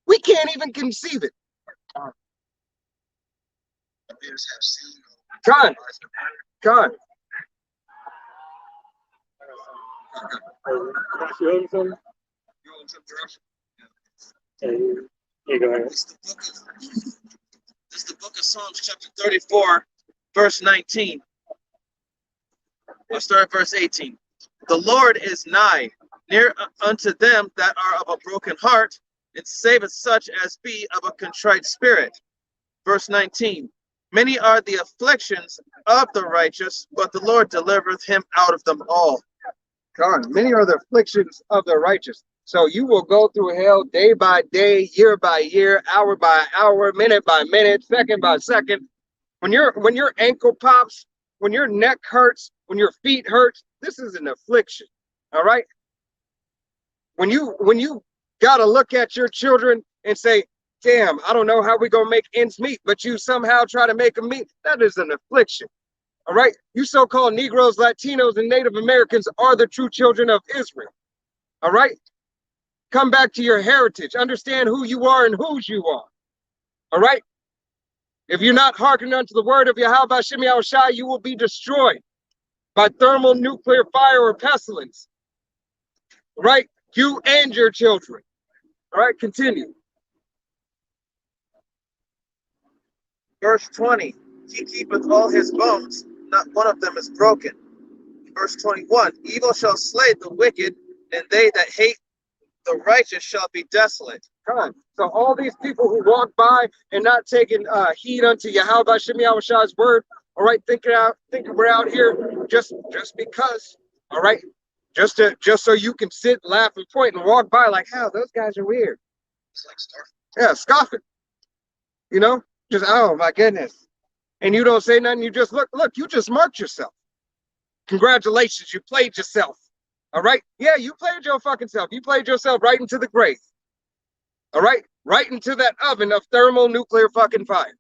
we can't even conceive it. God. Yeah, go ahead. This is the book of Psalms, chapter 34, verse 19. I'll start at verse 18. The Lord is nigh, near unto them that are of a broken heart, and saveth such as be of a contrite spirit. Verse 19. Many are the afflictions of the righteous, but the Lord delivereth him out of them all. God, many are the afflictions of the righteous, So you will go through hell day by day, year by year, hour by hour, minute by minute, second by second. When your ankle pops, when your neck hurts, when your feet hurts, this is an affliction. All right. When you gotta look at your children and say, damn, I don't know how we gonna make ends meet, but you somehow try to make them meet, that is an affliction. All right. You so-called Negroes, Latinos, and Native Americans are the true children of Israel. All right. Come back to your heritage. Understand who you are and whose you are. All right. If you're not hearkening unto the word of Yahweh Shem Yahushai, you will be destroyed by thermal, nuclear fire, or pestilence. All right. You and your children. All right. Continue. Verse 20, he keepeth all his bones, not one of them is broken. Verse 21, evil shall slay the wicked, and they that hate the righteous shall be desolate. Come on. So all these people who walk by and not taking heed unto Yahweh Shem Yahushai's word, all right, thinking we're out here just because, all right, just so you can sit, laugh, and point and walk by like, how those guys are weird. It's like scoffing. Yeah, scoffing. You know, just oh my goodness, and you don't say nothing. You just look. You just marked yourself. Congratulations, you played yourself. All right. Yeah, you played your fucking self. You played yourself right into the grave. All right. Right into that oven of thermal nuclear fucking fire.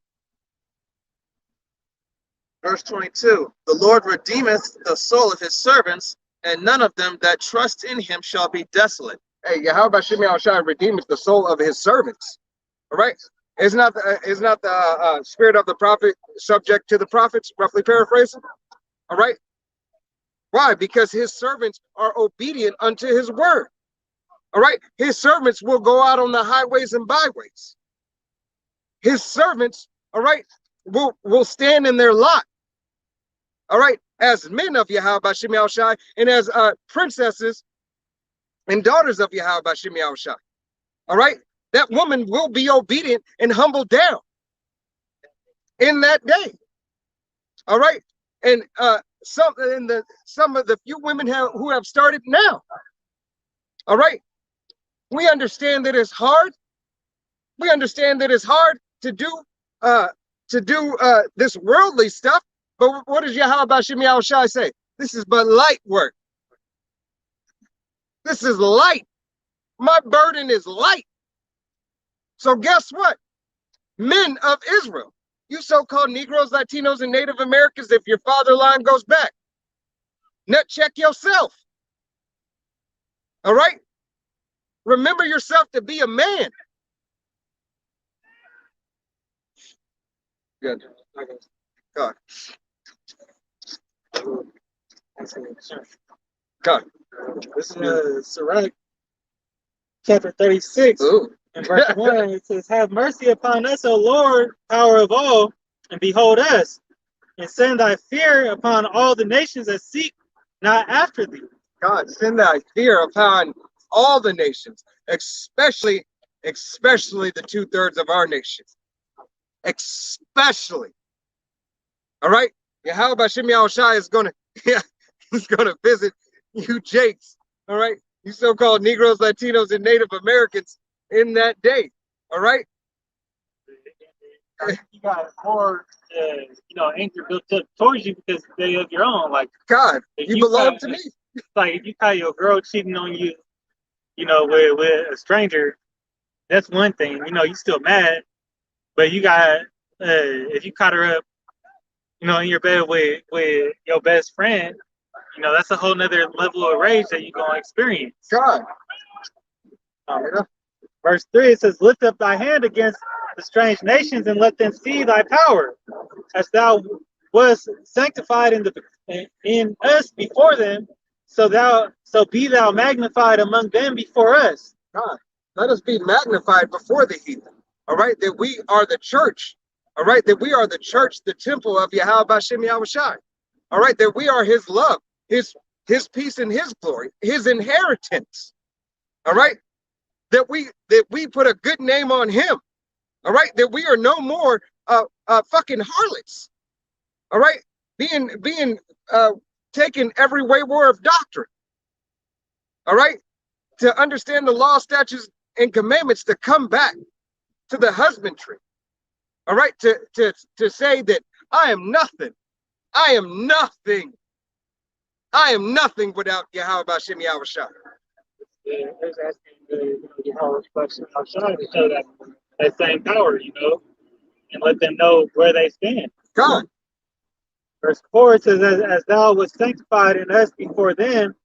Verse 22, the Lord redeemeth the soul of his servants, and none of them that trust in him shall be desolate. Hey, Yahweh Shem Yahushai redeemeth the soul of his servants. All right. Is not the spirit of the prophet subject to the prophets? Roughly paraphrasing. All right. Why? Because his servants are obedient unto his word. All right. His servants will go out on the highways and byways. His servants, all right, will stand in their lot. All right, as men of Yahweh Shem Yahushai and as princesses and daughters of Yahweh Shem Yahushai. All right, that woman will be obedient and humbled down in that day. All right, and some of the few women who have started now. All right, we understand that it's hard. We understand that it's hard to do this worldly stuff. But what does Yahweh Shem Yahushai say? This is but light work. This is light. My burden is light. So guess what? Men of Israel, you so-called Negroes, Latinos, and Native Americans, if your father line goes back, nut check yourself. All right? Remember yourself to be a man. Good. God. God. This is Sirach, chapter 36, Ooh. and verse 1. It says, have mercy upon us, O Lord, power of all, and behold us, and send thy fear upon all the nations that seek not after thee. God, send thy fear upon all the nations, especially the 2/3 of our nation. Especially. All right? Yahweh Shem Yahushai is gonna, he's gonna visit you Jakes. All right? You so-called Negroes, Latinos, and Native Americans in that day. All right? You got more, anger built up towards you because they of your own. Like, God, you belong to me. Like, if you call your girl cheating on you, with a stranger, that's one thing. You still mad, but you got, if you caught her up, in your bed with your best friend, that's a whole nother level of rage that you're gonna experience. God. Verse 3, it says, lift up thy hand against the strange nations and let them see thy power, as thou wast sanctified in us before them, so be thou magnified among them before us. God, let us be magnified before the heathen. All right, that we are the church. All right, that we are the church, the temple of Yahweh Shem Yahushai. All right, that we are his love, his peace and his glory, his inheritance. All right, that we put a good name on him. All right, that we are no more fucking harlots. All right, being taken every wayward of doctrine. All right, to understand the law, statutes, and commandments, to come back to the husbandry. All right, to say that I am nothing. I am nothing. I am nothing without Yahweh Bashem Yahushua. There's asking the power question outside to show that same power, and let them know where they stand. God. Verse 4 says, as thou wast sanctified in us before them,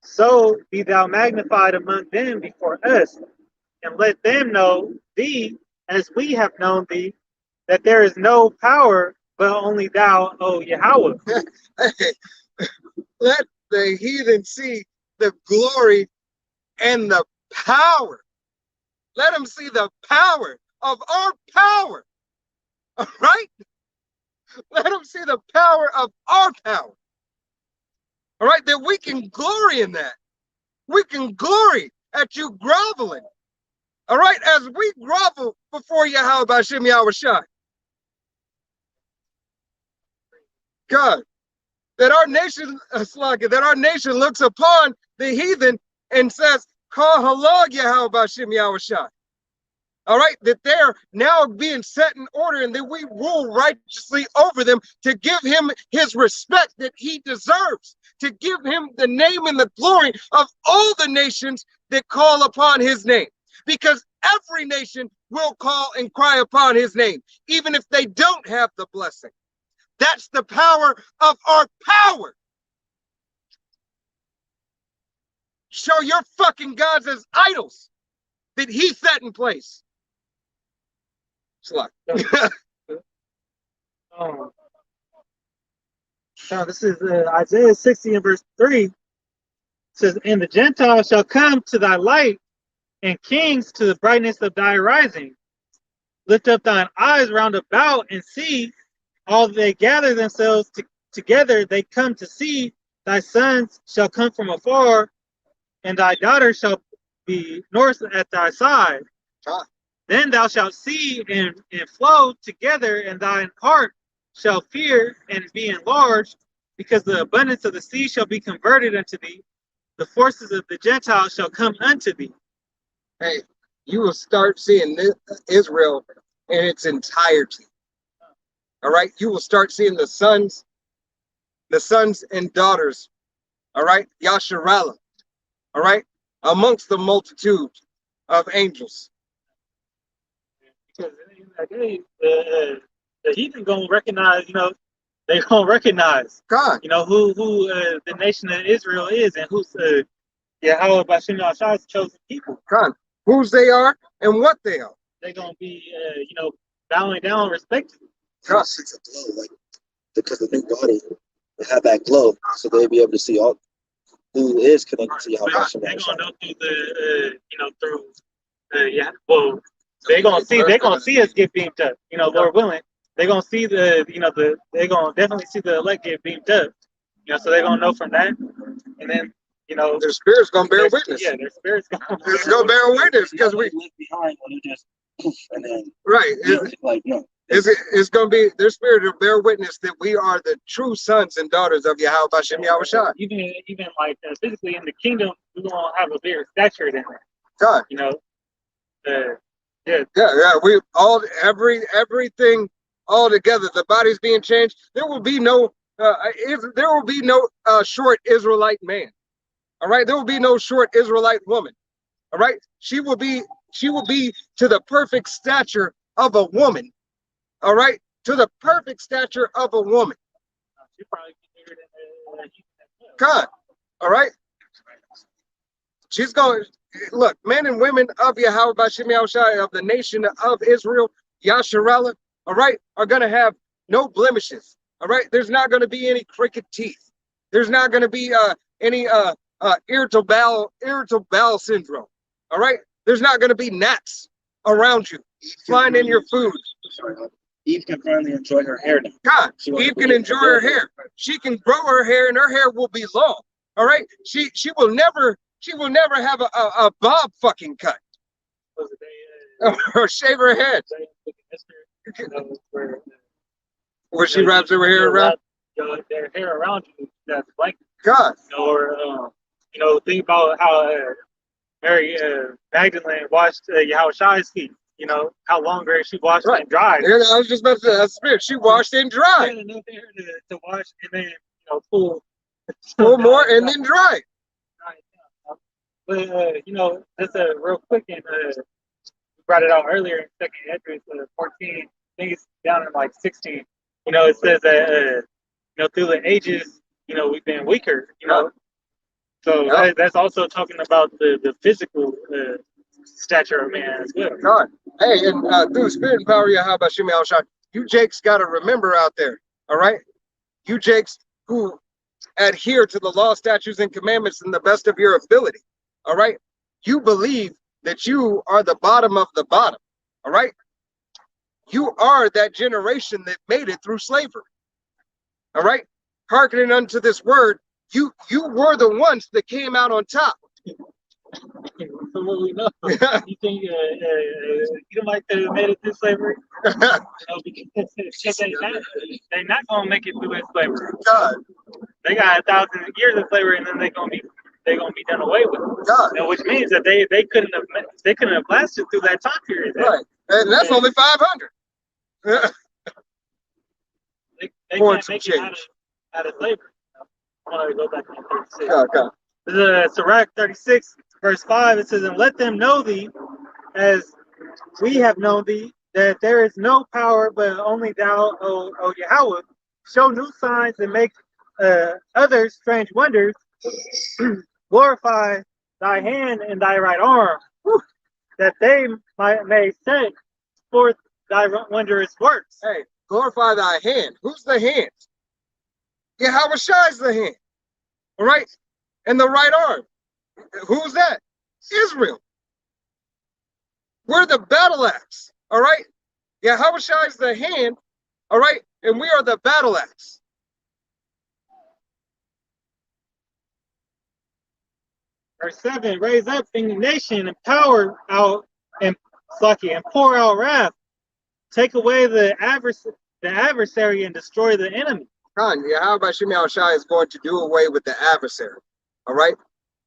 so be thou magnified among them before us, and let them know thee as we have known thee, that there is no power but only thou, O Yahweh. Hey, let the heathen see the glory and the power. Let them see the power of our power. All right? Let them see the power of our power. All right? That we can glory in that. We can glory at you groveling. All right? As we grovel before Yahweh Bashem Yahushua. God. That our nation looks upon the heathen and says, Call halal Yahweh Bashem Yahushua. All right, that they're now being set in order and that we rule righteously over them to give him his respect that he deserves, to give him the name and the glory of all the nations that call upon his name. Because every nation will call and cry upon his name, even if they don't have the blessing. That's the power of our power. Show your fucking gods as idols that he set in place. Now this is Isaiah 60 and verse 3. It says, and the Gentiles shall come to thy light, and kings to the brightness of thy rising. Lift up thine eyes round about and see, all they gather themselves together, they come to see. Thy sons shall come from afar, and thy daughters shall be north at thy side. Then thou shalt see and flow together, and thine heart shall fear and be enlarged, because the abundance of the sea shall be converted unto thee. The forces of the Gentiles shall come unto thee. Hey, you will start seeing Israel in its entirety. All right, you will start seeing the sons and daughters. All right, Yasharallah. All right, amongst the multitude of angels. Because the heathen gonna recognize, they gonna recognize, God, who the nation of Israel is, and who's Yahweh Bashem Yahshua's chosen people. God, whose they are and what they are. They're gonna be, bowing down respectfully. God, it's a glow, like because the new body will have that glow, so they'll be able to see all who is connected to Yahweh. They're gonna know through well, they're gonna see us get beamed up, Lord willing. They're gonna see they're gonna definitely see the elect get beamed up, so they're gonna know from that, and then their spirit's gonna bear witness. Yeah, their spirit's gonna bear witness because we left behind when it just poof, and then right. like no. It's going to be their spirit to bear witness that we are the true sons and daughters of Yahweh Bashem Yahushua. Even like physically in the kingdom, we're gonna have a bigger stature than that. God, yeah. We all everything all together. The body's being changed. There will be no short Israelite man. All right, there will be no short Israelite woman. All right, she will be to the perfect stature of a woman. All right, to the perfect stature of a woman. She probably be bigger than God, all right. She's going. Look, men and women of Yahweh Bashem Yahushua of the nation of Israel, Yasharallah, all right, are going to have no blemishes. All right, there's not going to be any crooked teeth. There's not going to be any irritable bowel syndrome. All right, there's not going to be gnats around you flying in your food. Eve can finally enjoy her hair now. God, Eve can enjoy her hair. She can grow her hair, and her hair will be long. All right, she will never have a bob fucking cut or shave her head. Where she wraps her hair around. Their hair around you, that's blanket. God, Or think about how Mary Magdalene washed Yahushua's feet. You know, how longer she washed Right. and dried. Yeah, I was just about to say, that's spirit. She washed and dried. Enough air to wash and then pull More and then dry. But just real quick, and you brought it out earlier in Second Esdras 14. I think it's down in like 16. It says that through the ages, we've been weaker. So that's also talking about the physical stature of man as well. God. Hey, and through the spirit and power of Yahweh Shemi Al Shai, you Jakes got to remember out there, all right? You Jakes who adhere to the law, statutes, and commandments in the best of your ability, all right? You believe that you are the bottom of the bottom, all right? You are that generation that made it through slavery, all right? Hearkening unto this word, you were the ones that came out on top. So what we know, you think Edomites that have made it through slavery? Because they're not gonna make it through that slavery. God. They got 1,000 years of slavery, and then they're gonna be done away with. God. And which means that they couldn't have lasted through that time period. Right, and that's only 500. They can't make it out of slavery. I want to go back to 36. Okay. Sirach 36, verse 5, it says, "And let them know thee, as we have known thee, that there is no power but only thou, O Yahweh. Show new signs and make others strange wonders. Glorify thy hand and thy right arm, that they may set forth thy wondrous works." Hey, glorify thy hand. Who's the hand? Yahweh Shai's the hand. All right? And the right arm. Who's that? Israel. We're the battle axe. All right? Yahweh Shai's the hand. All right? And we are the battle axe. Verse 7, "Raise up indignation and pour out wrath. Take away the adversary and destroy the enemy." Yahweh Shemi Al Shai is going to do away with the adversary. All right?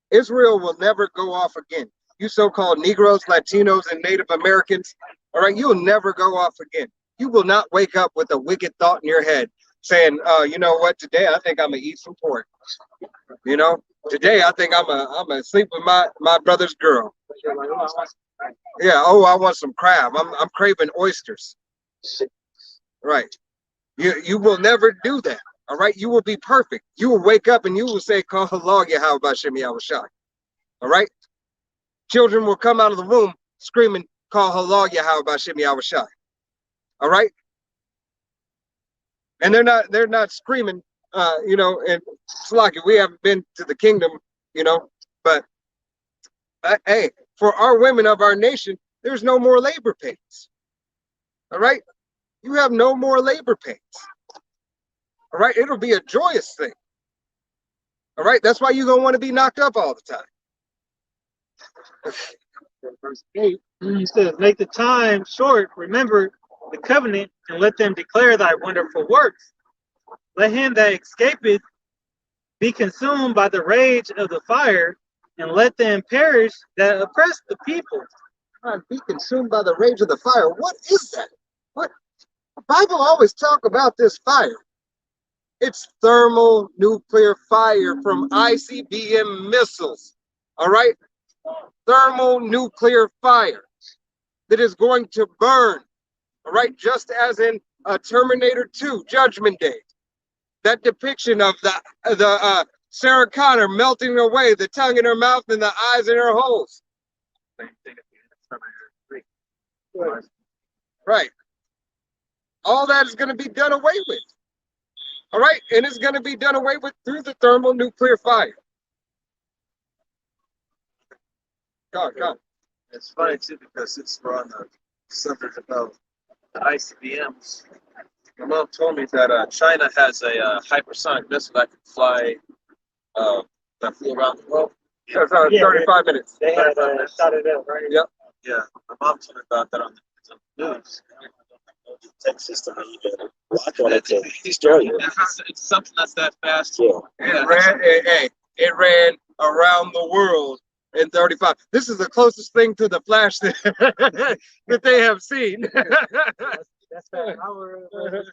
Israel will never go off again. You so-called Negroes, Latinos, and Native Americans, all right, you'll never go off again. You will not wake up with a wicked thought in your head saying, you know what, today I think I'm gonna eat some pork. Today I think I'm gonna sleep with my brother's girl. Yeah, I want some crab. I'm craving oysters. Right. You will never do that. All right. You will be perfect. You will wake up and you will say, "Call Allah Yahweh Bashim Yahushai." All right. Children will come out of the womb screaming, "Call Allah Yahweh Bashim Yahushai." All right. And they're not screaming, and Slaki, we haven't been to the kingdom, but hey, for our women of our nation, there's no more labor pains. All right. You have no more labor pains. All right, it'll be a joyous thing. All right, that's why you're gonna want to be knocked up all the time. Verse 8, he says, "Make the time short, remember the covenant, and let them declare thy wonderful works. Let him that escapeth be consumed by the rage of the fire, and let them perish that oppress the people." Be consumed by the rage of the fire. What is that? What? The Bible always talk about this fire. It's thermonuclear fire from ICBM missiles. All right? Thermonuclear fire that is going to burn. All right? Just as in Terminator 2, Judgment Day. That depiction of the Sarah Connor melting away, the tongue in her mouth and the eyes in her holes. Same thing at the end of Terminator 3. Right. All that is going to be done away with. All right. And it's going to be done away with through the thermonuclear fire. God. It's funny too because since we're on the subject about the ICBMs, my mom told me that China has a hypersonic missile that can fly, that flew around the world. That's 35 minutes. They had shot it up, right? Yep. Yeah, my mom told me about that on the news. Texas to me, watch on it to destroy you. It's something that's that fast. Yeah. It ran around the world and 35. This is the closest thing to the Flash that, that they have seen. That's that hour. We're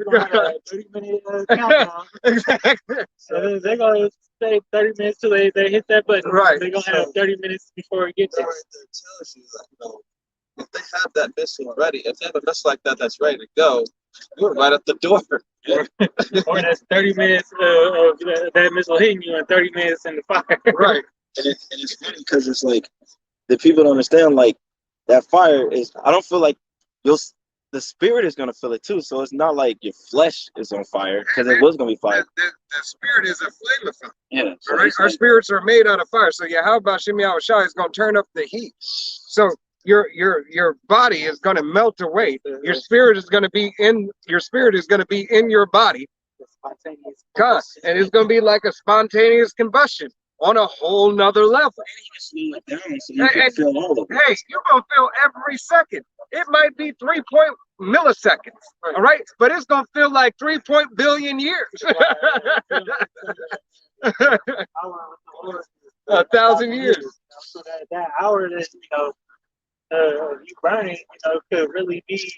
gonna have a 30-minute countdown. Exactly. So they're gonna stay 30 minutes till they hit that button. Right. They're gonna have 30 minutes before it gets That there. right there tells you that, if they have that missile ready, if they have a missile like that that's ready to go, you're right at the door. Or that's 30 minutes of that missile hitting you and 30 minutes in the fire. Right. And it's funny because it's like the people don't understand, like, that fire is, I don't feel like the spirit is gonna feel it too. So it's not like your flesh is on fire, because it was gonna be fire. The spirit is a flame of fire. Yeah. So All right. it's Our like, spirits are made out of fire. So yeah, how about Shimei Shai is gonna turn up the heat? So your body is gonna melt away. Your spirit is gonna be in your body. God, and it's gonna be like a spontaneous combustion on a whole nother level. slow it down so you can feel all of it. Hey, you're gonna feel every second. It might be 3 milliseconds, all right, but it's gonna feel like 3 billion years. 1,000 years. So that hour that you burning, could really be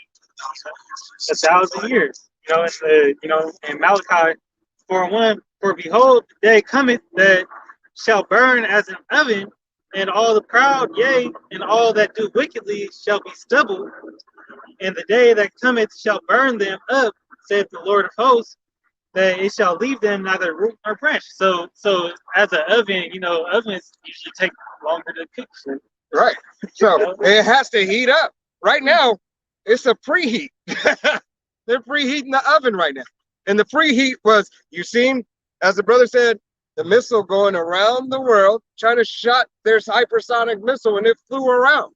1,000 years. In Malachi 4:1, for behold, the day cometh that shall burn as an oven, and all the proud, yea, and all that do wickedly shall be stubble. And the day that cometh shall burn them up, saith the Lord of hosts, that it shall leave them neither root nor branch. So as an oven, ovens usually take longer to cook. Right. So it has to heat up. Right now, it's a preheat. They're preheating the oven right now. And the preheat was, you seen, as the brother said, the missile going around the world, trying to shot their hypersonic missile, and it flew around.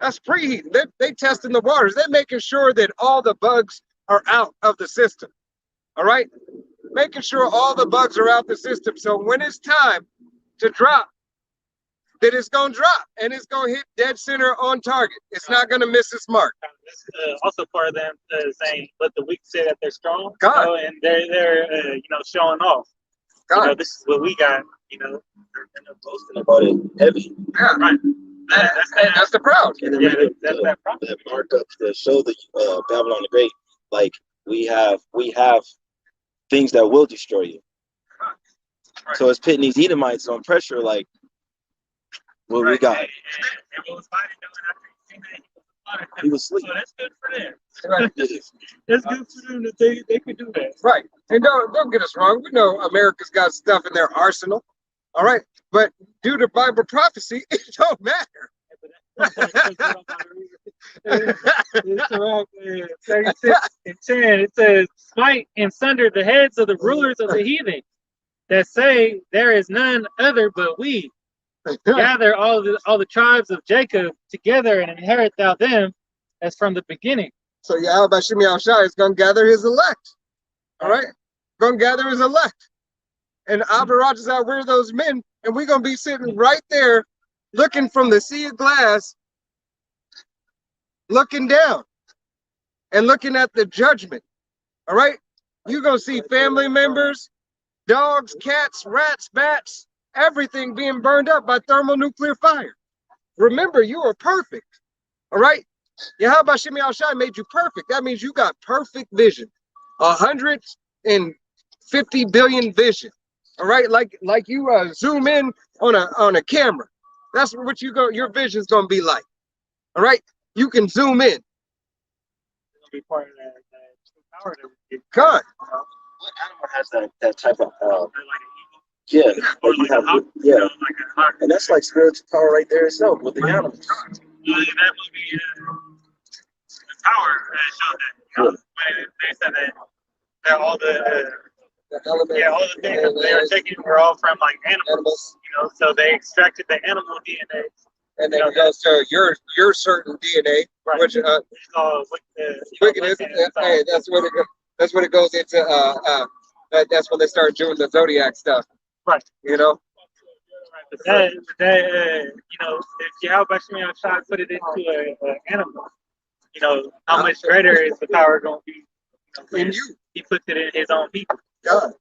That's preheating. They testing the waters. They're making sure that all the bugs are out of the system. All right? Making sure all the bugs are out the system. So when it's time to drop, that it's going to drop, and it's going to hit dead center on target. It's not going to miss its mark. This is also part of them saying, let the weak say that they're strong. God. And they're showing off. God. This is what we got, And they're boasting about it heavy. Yeah. Right. That's the proud. And then Yeah, they that's that problem. that markup to show the Babylon the Great, like we have things that will destroy you. Right. So it's putting these Edomites on pressure, like what we got. And what was Biden doing after he seen that? He was asleep. So that's good for them. Right. That's good for them that they could do that. Right. And don't get us wrong. We know America's got stuff in their arsenal. All right. But due to Bible prophecy, it don't matter. It's around 36 and 10. It says, smite and sunder the heads of the rulers of the heathen that say there is none other but we. Gather all the tribes of Jacob together and inherit thou them as from the beginning. So Yahweh Shimei Shai is going to gather his elect. All right? Going to gather his elect. And Abba Rogers out, we're those men, and we're going to be sitting right there looking from the sea of glass, looking down and looking at the judgment. All right? You're going to see family members, dogs, cats, rats, bats, everything being burned up by thermonuclear fire. Remember, you are perfect. All right? Yahweh Shimei Shai made you perfect. That means you got perfect vision. 150 billion vision. All right? Like you zoom in on a camera. That's what your vision's gonna be like. All right? You can zoom in. It'll be part of that power that we get. God. What animal has that type of Like yeah, an eagle, or like a hawk, yeah, like a hawk. and that's like spiritual power right there itself with the animals. That movie, the power showed that. When they said that all the all the things that they were taking were all from like animals. So they extracted the animal DNA. And then it goes to your certain DNA, Right. which It's called wickedness. Hey, that's what it goes. That's when it goes into that's when they start doing the zodiac stuff. Right. But that if Yahweh Shimei Shai put it into an animal, how much greater is the power going to be? In you. He puts it in his own people. God.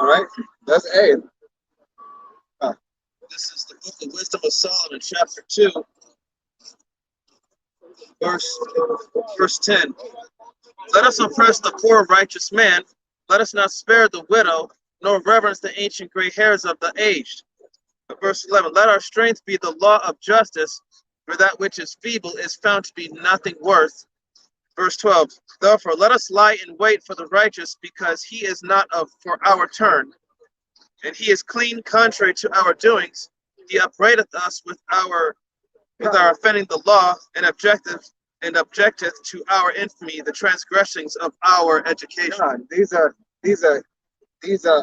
All right. That's This is the book of Wisdom of Solomon, chapter 2, verse 10. Let us oppress the poor righteous man. Let us not spare the widow, nor reverence the ancient gray hairs of the aged. Verse 11. Let our strength be the law of justice, for that which is feeble is found to be nothing worth. Verse 12. Therefore, let us lie in wait for the righteous, because he is not for our turn, and he is clean contrary to our doings. He upbraideth us with our offending the law, and objecteth to our infamy the transgressions of our education. God, these are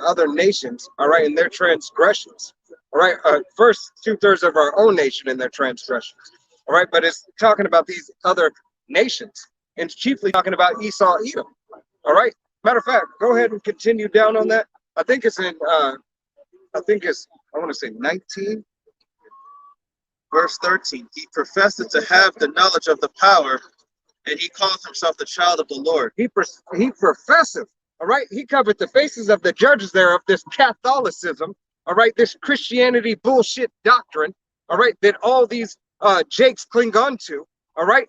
other nations, all right, and their transgressions. All right, first 2/3 of our own nation in their transgressions. All right, but it's talking about these other nations, and chiefly talking about Esau, Edom. All right. Matter of fact, go ahead and continue down on that. I think it's in. I want to say 19. Verse 13. He professed to have the knowledge of the power, and he calleth himself the child of the Lord. He professeth. All right. He covered the faces of the judges there of this Catholicism. All right. This Christianity bullshit doctrine. All right. That all these Jakes cling on to. All right.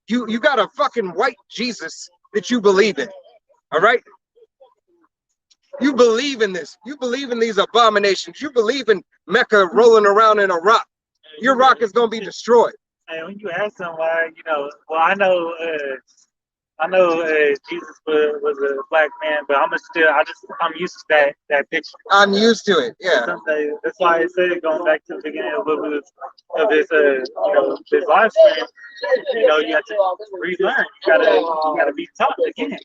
You got a fucking white Jesus that you believe in. All right. You believe in this. You believe in these abominations. You believe in Mecca rolling around in a rock. Your rock is going to be destroyed. And when you ask them why, well, I know Jesus was a black man, but I'm used to that picture. I'm used to it. Yeah. That's why I said, going back to the beginning of this this live stream, you have to relearn. You gotta be taught again.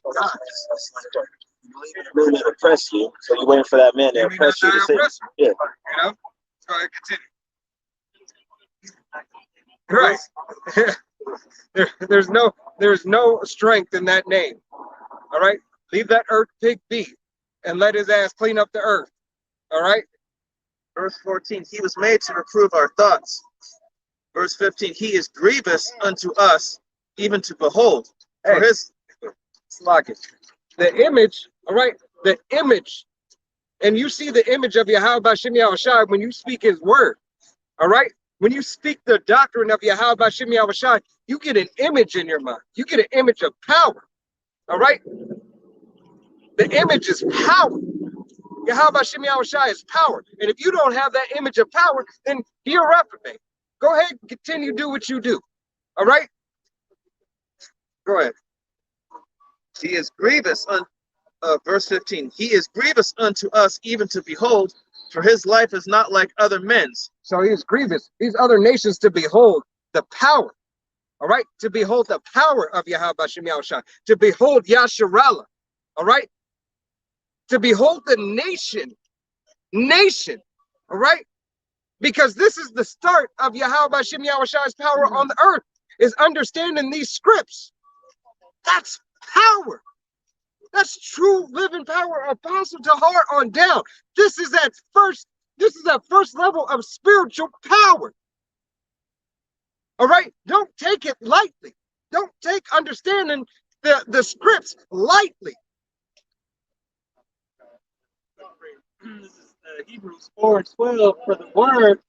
Really to oppress you, so you're waiting for that man to oppress you to say, yeah. You know? Go ahead, continue. Right. There's no strength in that name. All right. Leave that earth pig be and let his ass clean up the earth. All right. Verse 14. He was made to reprove our thoughts. Verse 15. He is grievous unto us, even to behold. Hey, for his the image, all right, the image, and you see the image of Yahweh B'Shem Yahushai when you speak his word. All right. When you speak the doctrine of Yahweh B'Shem Yahushai, you get an image in your mind. You get an image of power. All right. The image is power. Yahweh B'Shem Yahushai is power. And if you don't have that image of power, then you're reprobate. Go ahead and continue to do what you do. All right. Go ahead. He is grievous verse 15. He is grievous unto us, even to behold, for his life is not like other men's. So he is grievous. These other nations to behold the power. All right. To behold the power of Yahweh B'Shem Yahushai. To behold Yasharallah. All right. To behold the nation. All right. Because this is the start of Yahweh B'Shem Yahushai's power on the earth, is understanding these scripts. That's power. That's true living power, apostle to heart on down. This is that first level of spiritual power. All right. Don't take it lightly. Don't take understanding the scripts lightly. This is Hebrews 4:12. For the word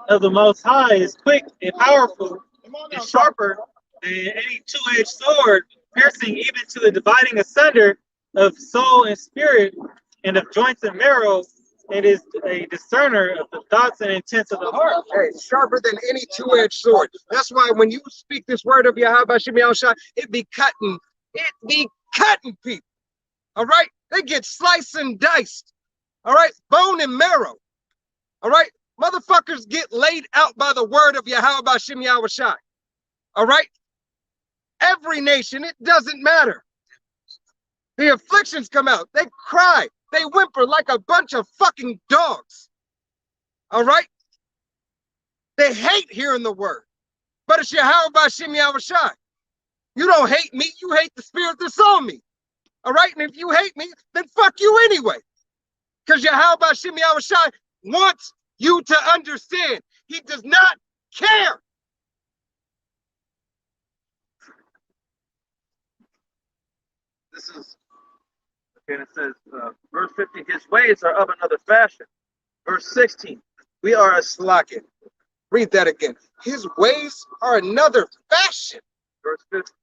of the Most High is quick and powerful and sharper than any two-edged sword, piercing even to the dividing asunder of soul and spirit, and of joints and marrow. It is a discerner of the thoughts and intents of the heart. Hey, sharper than any two-edged sword. That's why when you speak this word of Yahweh B'Shem Yahushai, it be cutting people. All right? They get sliced and diced. All right? Bone and marrow. All right? Motherfuckers get laid out by the word of Yahweh B'Shem Yahushai. All right? Every nation, it doesn't matter. The afflictions come out. They cry. They whimper like a bunch of fucking dogs. All right? They hate hearing the word. But it's Yahweh B'Shem Yahushai. You don't hate me. You hate the spirit that's on me. All right? And if you hate me, then fuck you anyway. Because Yahweh B'Shem Yahushai wants you to understand. He does not care. This is, and it says, verse 15, his ways are of another fashion. Verse 16, We are a slack. Read that again. His ways are another fashion. Verse 15,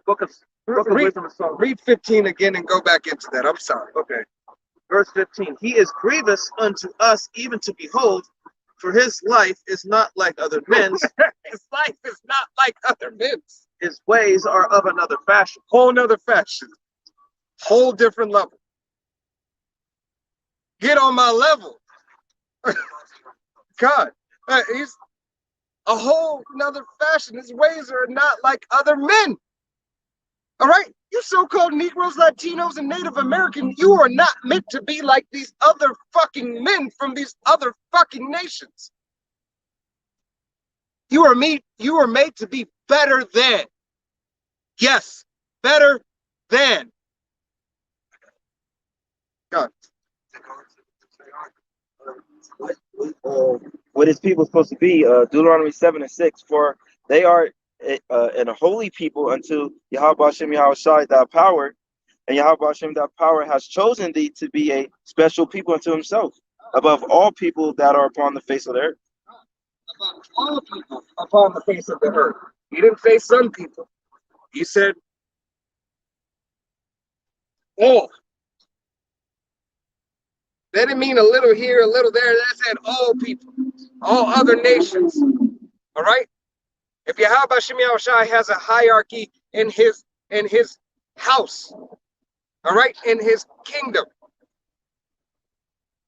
book of Wisdom of Solomon. Read 15 again and go back into that. I'm sorry. Okay. Verse 15. He is grievous unto us even to behold, for his life is not like other men's. His life is not like other men's. His ways are of another fashion. Whole nother fashion. Whole different level. Get on my level. God, he's a whole nother fashion. His ways are not like other men. All right? You so-called Negroes, Latinos, and Native American, you are not meant to be like these other fucking men from these other fucking nations. You are made to be better than. Yes, better than. God. What his people supposed to be? Deuteronomy 7:6. For they are a holy people unto Yahweh Hashem Yahweh Shai thy power, and Yahweh Hashem thy power has chosen thee to be a special people unto himself, above all people that are upon the face of the earth. Above all people upon the face of the earth. He didn't say some people. He said all. That didn't mean a little here, a little there. That said all people, all other nations. All right? If Yahweh Hashem Yahweh Shai has a hierarchy in his house, all right, in his kingdom,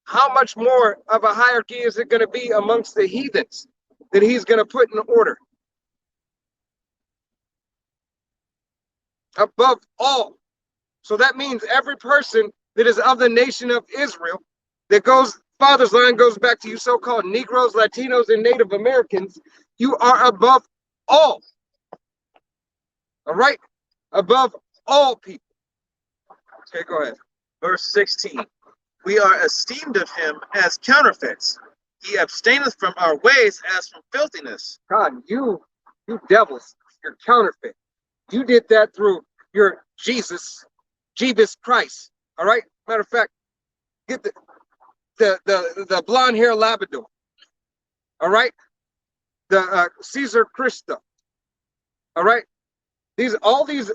how much more of a hierarchy is it going to be amongst the heathens that he's going to put in order? Above all. So that means every person that is of the nation of Israel, that goes, father's line goes back to you so-called Negroes, Latinos, and Native Americans, you are above all. All right? Above all people. Okay, go ahead. Verse 16. We are esteemed of him as counterfeits. He abstaineth from our ways as from filthiness. God, you devils, you're counterfeit. You did that through your Jesus Christ. All right? Matter of fact, get the blonde hair Labrador. All right? The Caesar Christo. All right? All these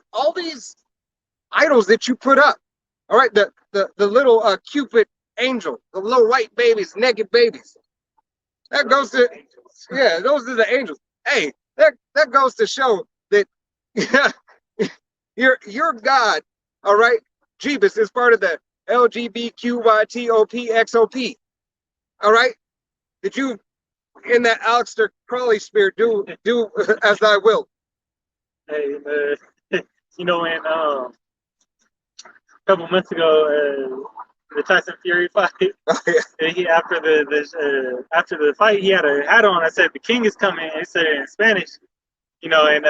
idols that you put up. All right, the little Cupid angel, the little white babies, naked babies. That goes to, yeah, those are the angels. Hey, that goes to show that your God, all right, Jeebus is part of the LGBTQYTOPXOP. All right, that you in that Aleister Crowley spirit do as thy will. Hey, you know, when a couple months ago, the Tyson Fury fight, he after the fight, he had a hat on. I said, "The king is coming." He said it in Spanish, you know, and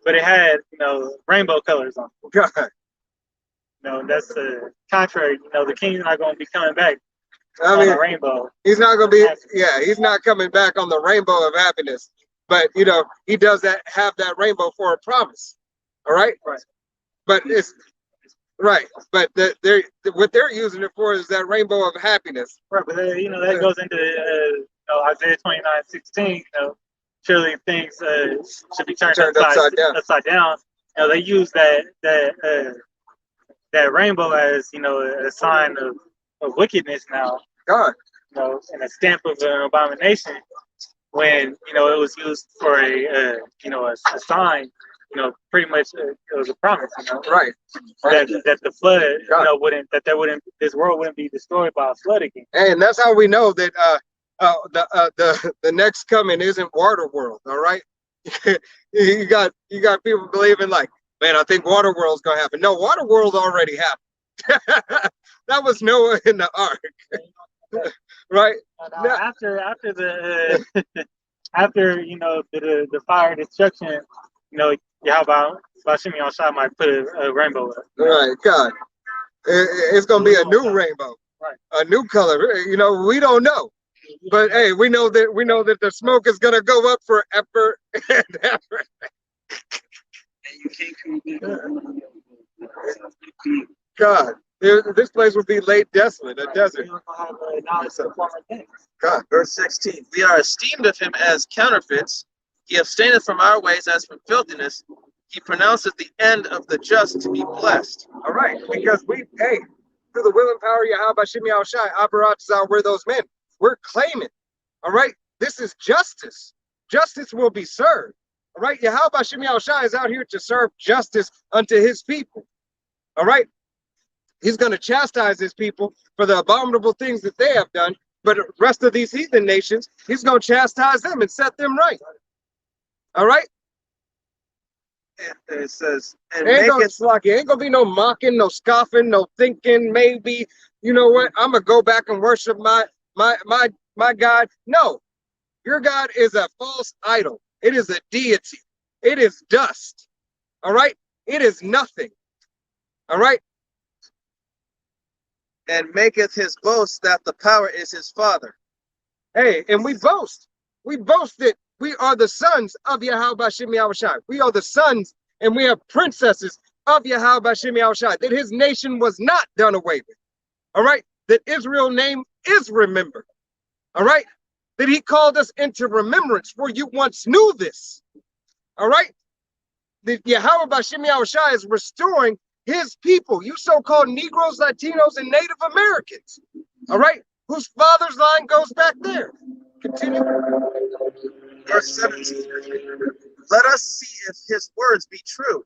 but it had, you know, rainbow colors on it. God. You know, that's contrary. You know, the king's not going to be coming back I on mean, a rainbow. he's not going to be, yeah, he's not coming back on the rainbow of happiness. But, you know, he does have that rainbow for a promise. All right? Right. But it's, right. But what they're using it for is that rainbow of happiness. Right, but you know, that goes into you know, Isaiah 29:16. You know, surely things should be turned upside down. You know, they use that rainbow as, you know, a sign of wickedness now. God. You know, and a stamp of an abomination, when, you know, it was used for a you know, a sign. You know, pretty much it was a promise. You know, Right. That the flood, you know, this world wouldn't be destroyed by a flood again. And that's how we know that the next coming isn't Waterworld. All right. you got people believing like, man, I think Waterworld's gonna happen. No, Waterworld already happened. That was Noah in the ark. Right. Now, after the after, you know, the fire destruction, you know, Yahweh Hashem Yahweh Shai might put a rainbow up. Right, God. It's gonna be a new rainbow, right? A new color. You know, we don't know, but hey, we know that the smoke is gonna go up forever and ever. And you can't come back. God, This place will be laid desolate, a desert. We also have knowledge of former things. God. Verse 16. We are esteemed of him as counterfeits. He abstaineth from our ways as from filthiness. He pronounceth the end of the just to be blessed. All right, because hey, through the will and power of Yahweh Shimi Al Shai, Abarat, we're those men. We're claiming. All right, this is justice. Justice will be served. All right, Yahweh Shimi Al Shai is out here to serve justice unto his people. All right, he's going to chastise his people for the abominable things that they have done. But the rest of these heathen nations, he's going to chastise them and set them right. All right. And it says, and Ain't maketh gonna be no mocking, no scoffing, no thinking. Maybe you know what? I'm gonna go back and worship my God. No, your God is a false idol. It is a deity. It is dust. All right. It is nothing. All right. and maketh his boast that the power is his father. Hey, and we boast. We boast that we are the sons of Yahweh Shimi Awashai. We are the sons and we are princesses of Yahweh Shimi Awashai. That his nation was not done away with. All right. That Israel's name is remembered. All right. That he called us into remembrance, for you once knew this. All right. That Yahweh Shimi Awashai is restoring his people, you so-called Negroes, Latinos, and Native Americans. All right. Whose father's line goes back there. Continue. Verse 17. Let us see if his words be true,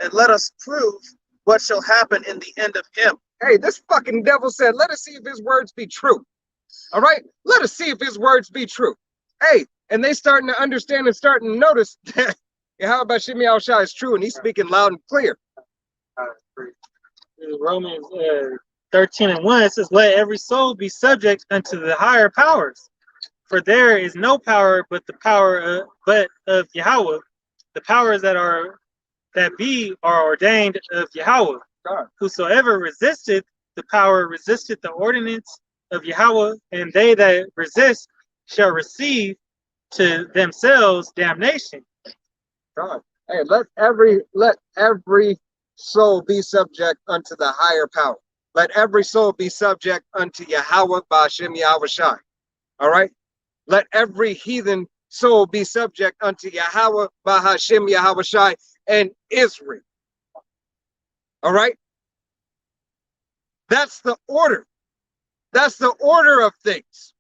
and let us prove what shall happen in the end of him. Hey, this fucking devil said, let us see if his words be true. All right? Let us see if his words be true. Hey, and they starting to understand and starting to notice that Yahweh Shimi Al Shai is true, and he's speaking loud and clear. Romans 13:1, it says, let every soul be subject unto the higher powers. For there is no power but the power of Yahweh. The powers that be are ordained of Yahweh. God. Whosoever resisteth the power resisteth the ordinance of Yahweh, and they that resist shall receive to themselves damnation. God. Hey, let every soul be subject unto the higher power. Let every soul be subject unto Yahweh Ba'ashem Yahweh Shai. All right? Let every heathen soul be subject unto Yahweh Ba'ashem Yahweh Shai and Israel. All right? That's the order. That's the order of things.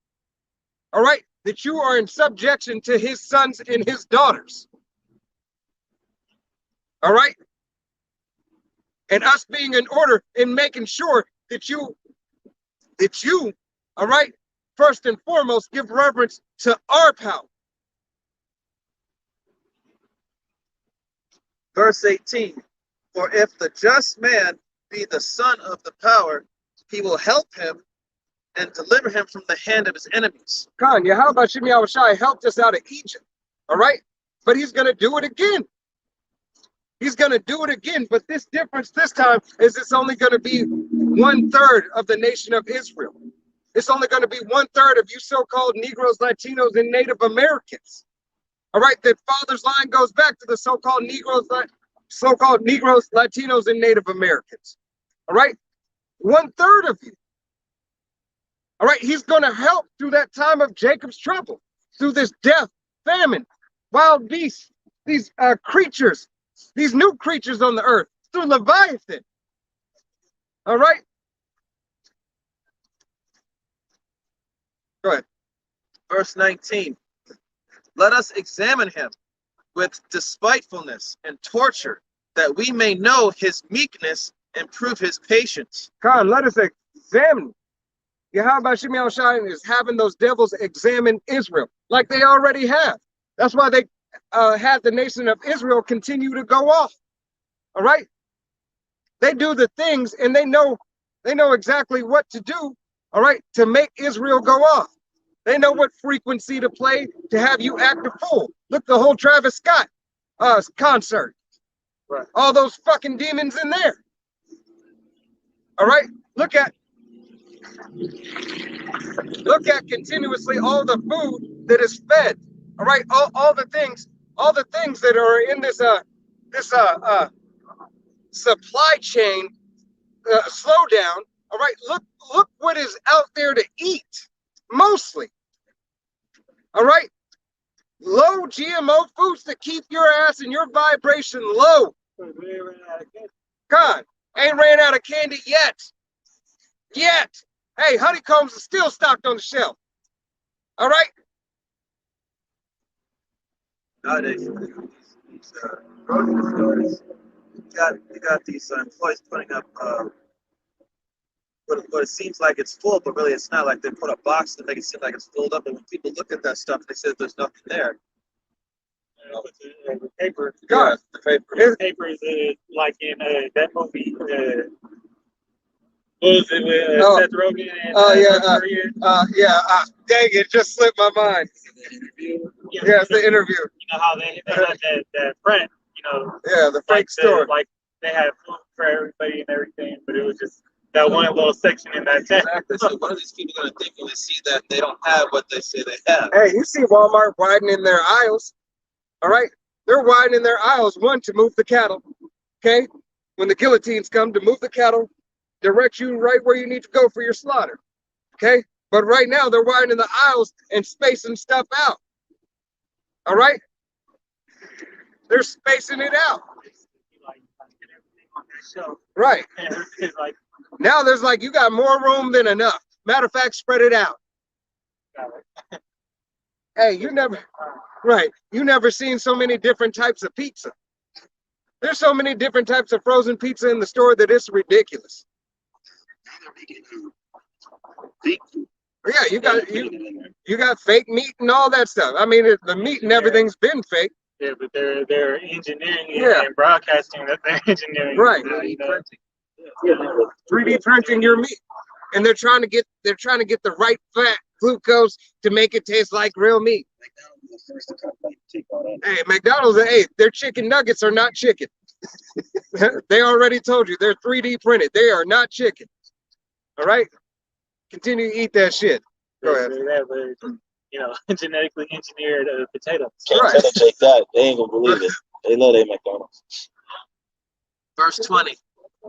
All right? That you are in subjection to his sons and his daughters. All right? And us being in order and making sure that you, all right, first and foremost, give reverence to our power. Verse 18. For if the just man be the son of the power, he will help him and deliver him from the hand of his enemies. Khan, Yahweh Shimi Awashai helped us out of Egypt. All right? But he's going to do it again. He's going to do it again. But this difference this time is it's only going to be 1/3 of the nation of Israel. It's only going to be 1/3 of you so-called Negroes, Latinos, and Native Americans. All right? That father's line goes back to the so-called Negroes, Latinos, and Native Americans. All right? 1/3 of you. All right? He's going to help through that time of Jacob's trouble, through this death, famine, wild beasts, these creatures, these new creatures on the earth, through Leviathan. All right? Go ahead. Verse 19. Let us examine him with despitefulness and torture, that we may know his meekness and prove his patience. Khan, let us examine. Yahweh Shimi Al-Shai is having those devils examine Israel, like they already have. That's why they had the nation of Israel continue to go off. All right? They do the things and they know exactly what to do, all right, to make Israel go off. They know what frequency to play to have you act a fool. Look, the whole Travis Scott concert. Right. All those fucking demons in there. All right? Look at continuously all the food that is fed. All right, all the things that are in this supply chain slow down. All right, look what is out there to eat, mostly. All right, low GMO foods to keep your ass and your vibration low. God, ain't ran out of candy yet. Hey, honeycombs are still stocked on the shelf. All right. Nowadays, these grocery stores, you got these employees putting up what it seems like it's full, but really it's not. Like they put a box to make it seem like it's filled up, and when people look at that stuff, they say there's nothing there. The paper. God, the paper. The paper is like in that movie. What was it with Seth Rogen and dang it, just slipped my mind. Yeah, it's the interview. You know how they had that print, Yeah, the fake store. Like they had food for everybody and everything, but it was just that one little section in that tent. Exactly. So what are these people going to think when they see that they don't have what they say they have? Hey, you see Walmart widening their aisles. All right, they're widening their aisles, one, to move the cattle. Okay, when the guillotines come, to move the cattle, direct you right where you need to go for your slaughter. Okay, but right now they're widening the aisles and spacing stuff out. All right, they're spacing it out. Right. Now there's like, you got more room than enough. Matter of fact, spread it out. Hey, you never seen so many different types of pizza. There's so many different types of frozen pizza in the store that it's ridiculous. Yeah, you got fake meat and all that stuff. I mean, the meat and everything's been fake. Yeah, but they're engineering and broadcasting that they're engineering. Right. 3D printing your meat, and they're trying to get the right fat glucose to make it taste like real meat. Hey, McDonald's, their chicken nuggets are not chicken. They already told you they're 3D printed. They are not chicken. All right, continue to eat that shit. Go ahead. Genetically engineered potatoes. Can't tell Jake that. They ain't gonna believe it. They love their McDonald's. Verse 20.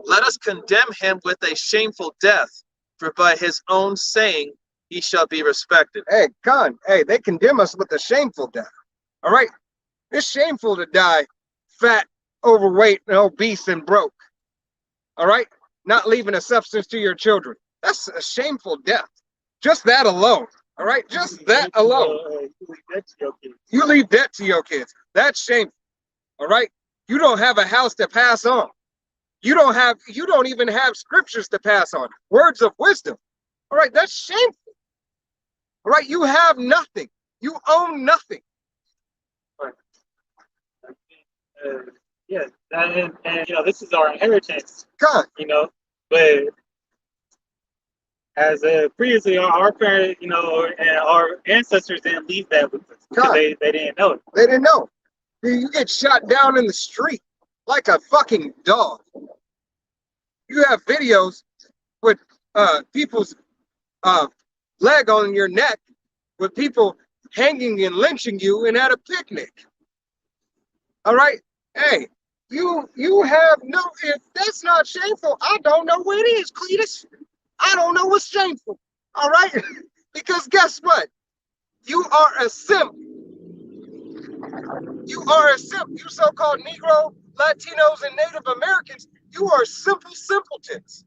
Let us condemn him with a shameful death, for by his own saying he shall be respected. Hey, Khan, they condemn us with a shameful death. All right? It's shameful to die fat, overweight, and obese and broke. All right? Not leaving a substance to your children. That's a shameful death. Just that alone. All right? Just that alone. You leave debt to your kids. That's shameful. All right? You don't have a house to pass on. You don't even have scriptures to pass on. Words of wisdom. All right? That's shameful. All right? You have nothing. You own nothing. And this is our inheritance. God. But as previously, our parents, and our ancestors didn't leave that with us because they didn't know it. They didn't know. You get shot down in the street like a fucking dog. You have videos with people's leg on your neck, with people hanging and lynching you and at a picnic. All right? Hey, you have no, if that's not shameful, I don't know what is, Cletus. I don't know what's shameful. All right? Because guess what? You are a simp. You are a simp. You so-called Negro, Latinos, and Native Americans, you are simple simpletons.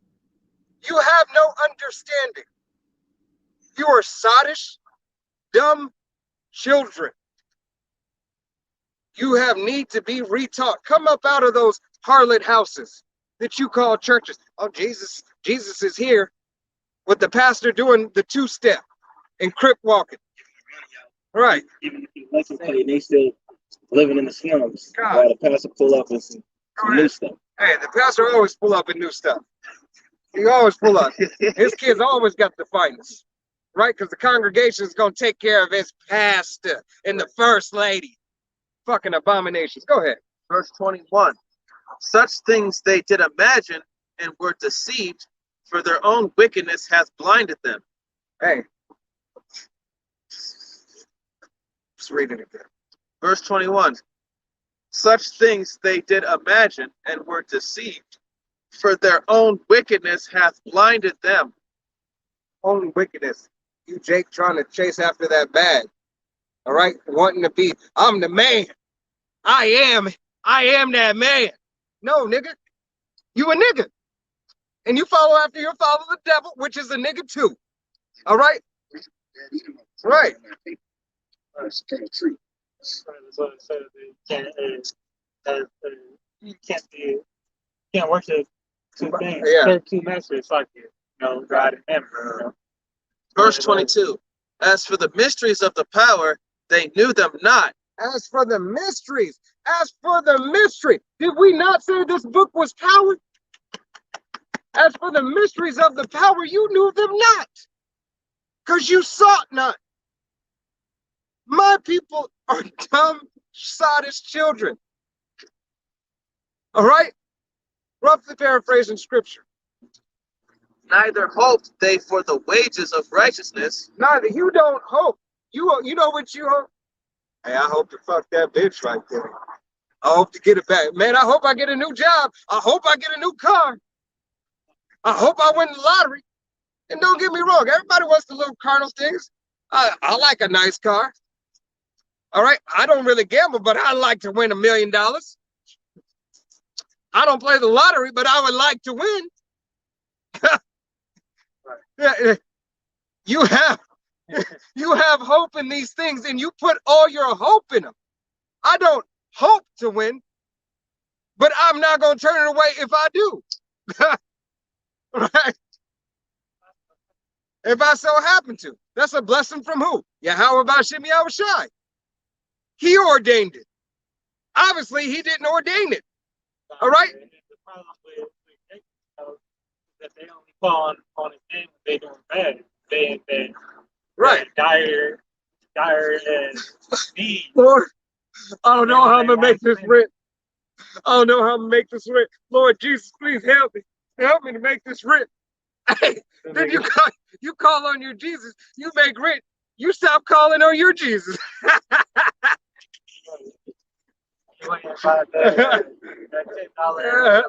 You have no understanding. You are sottish, dumb children. You have need to be retaught. Come up out of those harlot houses that you call churches. Oh, Jesus is here with the pastor doing the two-step and crip walking. Right. Even if you like somebody, they still living in the slums. While the pastor pull up with some new stuff. Hey, the pastor always pull up with new stuff. He always pull up. His kids always got the finest, right? Because the congregation is going to take care of his pastor and the first lady. Fucking abominations. Go ahead. Verse 21. Such things they did imagine and were deceived, for their own wickedness hath blinded them. Hey. Just read it again. Verse 21. Such things they did imagine and were deceived, For their own wickedness hath blinded them. Only wickedness. You, Jake, trying to chase after that bag. All right? Wanting to be, I'm the man. I am that man. No, nigga. You a nigga. And you follow the devil, which is a nigga too. All right? Right. You can't worship two things. Yeah. Serve two masters, like God and Him. Verse 22. As for the mysteries of the power, they knew them not. As for the mysteries, did we not say this book was power? As for the mysteries of the power, you knew them not, because you sought not. My people are dumb, sottish children. All right? Roughly paraphrasing scripture. Neither hoped they for the wages of righteousness. Neither. You don't hope. You know what you hope? Hey, I hope to fuck that bitch right there. I hope to get it back. Man, I hope I get a new job. I hope I get a new car. I hope I win the lottery. And don't get me wrong, everybody wants the little carnal things. I like a nice car. All right, I don't really gamble, but I like to win $1 million. I don't play the lottery, but I would like to win. You have hope in these things, and you put all your hope in them. I don't hope to win, but I'm not going to turn it away if I do. Right? If I so happen to. That's a blessing from who? Yahweh Bashim Yahushai. He ordained it. Obviously, he didn't ordain it. All right? The problem with that they only fall on his name when they're doing bad. They Right. dire and need. Lord, I don't know how I'm going to make this rent. I don't know how I'm going to make this rent. Lord Jesus, please help me. Help me to make this rent. Hey, then you call on your Jesus. You make rent. You stop calling on your Jesus. You went and bought that $10 bottle of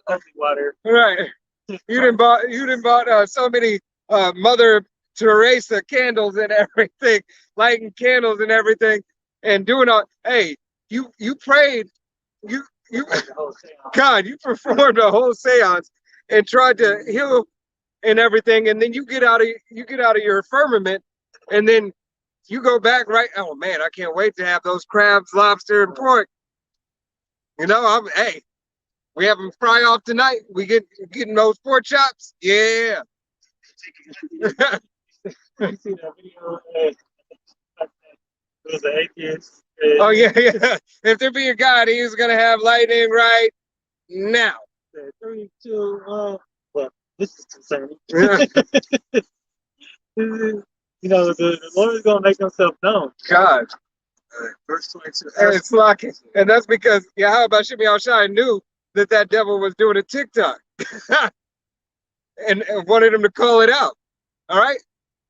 holy water. Right. You didn't bought so many Mother Teresa candles and everything, lighting candles and everything, and doing all. Hey, you prayed. You God, you performed a whole seance and tried to heal and everything, and then you get out of your firmament, and then you go back, right? Oh man, I can't wait to have those crabs, lobster, and pork. You know, hey, we have them fry off tonight. We getting those pork chops. Yeah. You see that video? It was an atheist. Oh yeah. If there be a God, he's gonna have lightning right now. 3, 2, 1. Well, this is concerning. The Lord is gonna make himself known. God. Verse 22. And it's lucky. And that's because Yahweh Bashim Yahushai knew that devil was doing a TikTok. and wanted him to call it out. All right?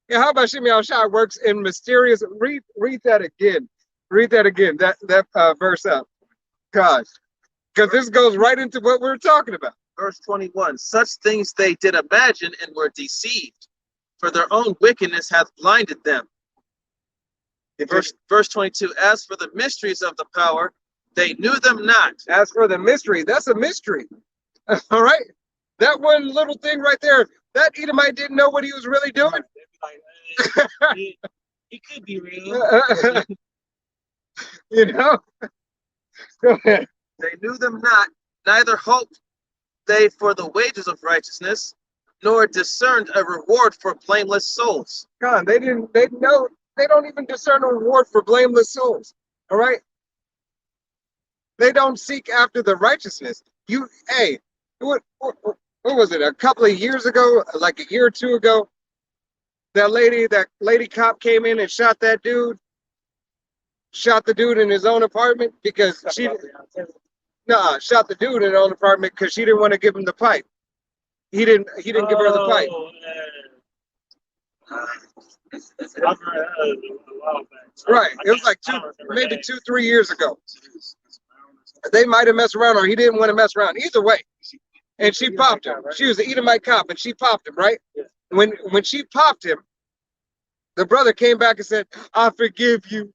Yahweh Bashim Yahushai works in mysterious. Read that again. Read that again. That verse out. God. Because this goes right into what we're talking about. Verse 21. Such things they did imagine and were deceived, for their own wickedness hath blinded them. Verse 22. As for the mysteries of the power, they knew them not. As for the mystery, that's a mystery. All right? That one little thing right there, that Edomite didn't know what he was really doing. It could be real. You know? Go ahead. They knew them not, neither hoped they for the wages of righteousness, nor discerned a reward for blameless souls. God, they don't even discern a reward for blameless souls. All right? They don't seek after the righteousness. What was it? A couple of years ago, like a year or two ago, that lady cop came in and shot that dude. Shot the dude in his own apartment because shot the dude in his own apartment because she didn't want to give him the pipe. He didn't give her the pipe. Right. It was like maybe 2-3 years ago. They might have messed around or he didn't want to mess around. Either way, and she popped him. She was an Edomite cop, and she popped him, right? Yeah. When she popped him, the brother came back and said, "I forgive you.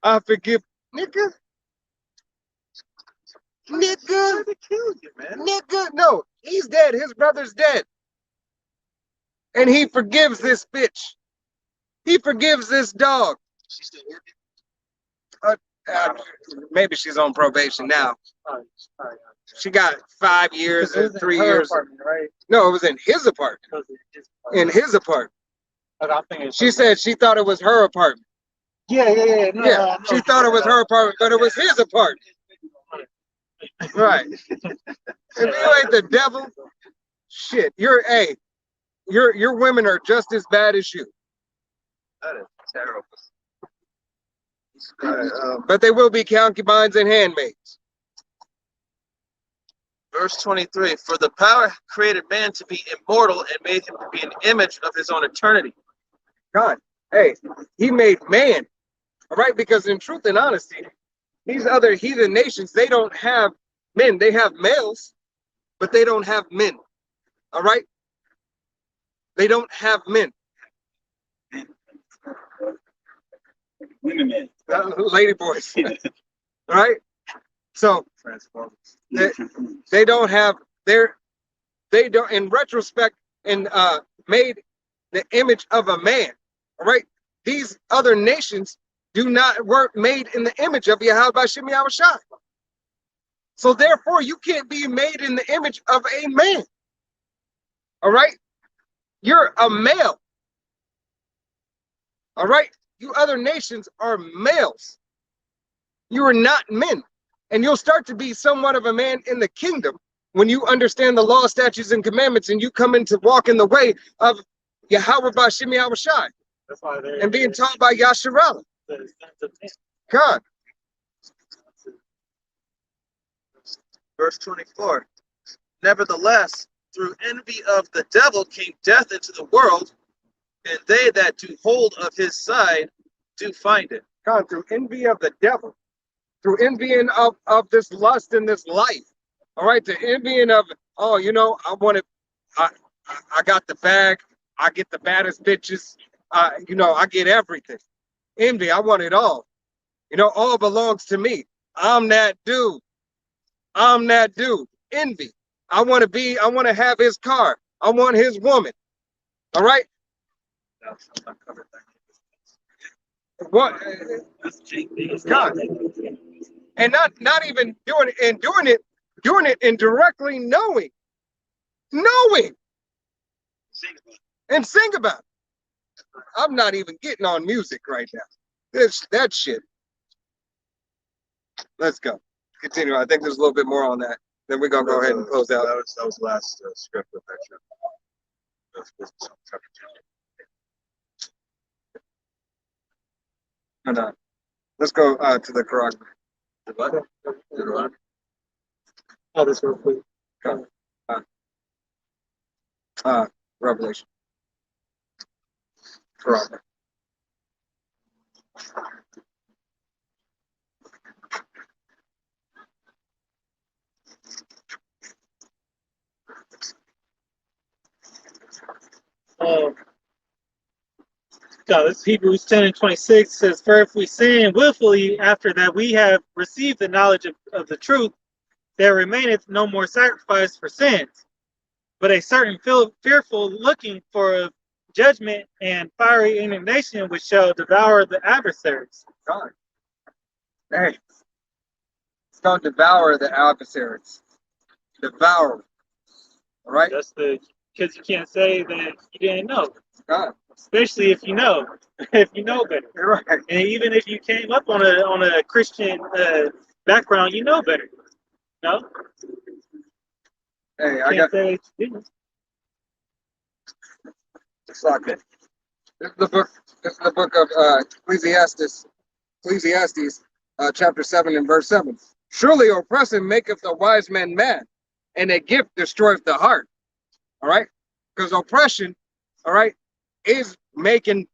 I forgive, nigga, nigga, to kill you, man. nigga." No, he's dead. His brother's dead, and he forgives this bitch. He forgives this dog. She's still working. Uh, maybe she's on probation now. She got 5 years or 3 years. Right? No, it was in his apartment. In his apartment. I'm thinking She said she thought it was her apartment. yeah. No, Yeah, no, she thought it was her apartment, but it was his apartment. Right. If you ain't the devil, shit, your women are just as bad as you. That is terrible. But they will be concubines and handmaids. Verse 23, for the power created man to be immortal and made him to be an image of his own eternity. God, hey, he made man. All right, because in truth and honesty, these other heathen nations, they don't have men. They have males, but they don't have men. All right? They don't have men. Women, man. Lady boys. All right? So they don't have they don't, in retrospect, and made the image of a man. All right? These other nations weren't made in the image of Yahweh Bashim Yahushua. So therefore, you can't be made in the image of a man. All right? You're a male. All right? You other nations are males. You are not men. And you'll start to be somewhat of a man in the kingdom when you understand the law, statutes, and commandments, and you come in to walk in the way of Yahweh Bashim Yahushua and being taught by Yasharallah. God. Verse 24, nevertheless, through envy of the devil came death into the world, and they that do hold of his side do find it. God, through envy of the devil, through envying of this lust in this life. All right, the envying of, oh, you know, I got the bag, I get the baddest bitches, you know, I get everything. Envy, I want it all. You know, all belongs to me. I'm that dude. I'm that dude. Envy. I want to have his car. I want his woman. All right? What? God. And not even doing it, and doing it indirectly knowing. And sing about it. I'm not even getting on music right now. That shit. Let's go. Continue. I think there's a little bit more on that. Then we're gonna go ahead and close out. That was last script of that chapter. No. Let's go to the Quran. Oh, this real quick. Revelation. Quran. This Hebrews 10:26 says, for if we sin willfully after that we have received the knowledge of the truth, there remaineth no more sacrifice for sins, but a certain fearful looking for judgment and fiery indignation which shall devour the adversaries. God. Hey. It's going to devour the adversaries. Devour. All right? That's because you can't say that you didn't know. God. Especially if you know, if you know better. You're right. And even if you came up on a Christian background, you know better. No? Hey, I got say you didn't. It's not good. This is the book of Ecclesiastes, chapter 7 and verse 7. Surely oppression maketh the wise man mad, and a gift destroyeth the heart. All right? Because oppression, all right, is making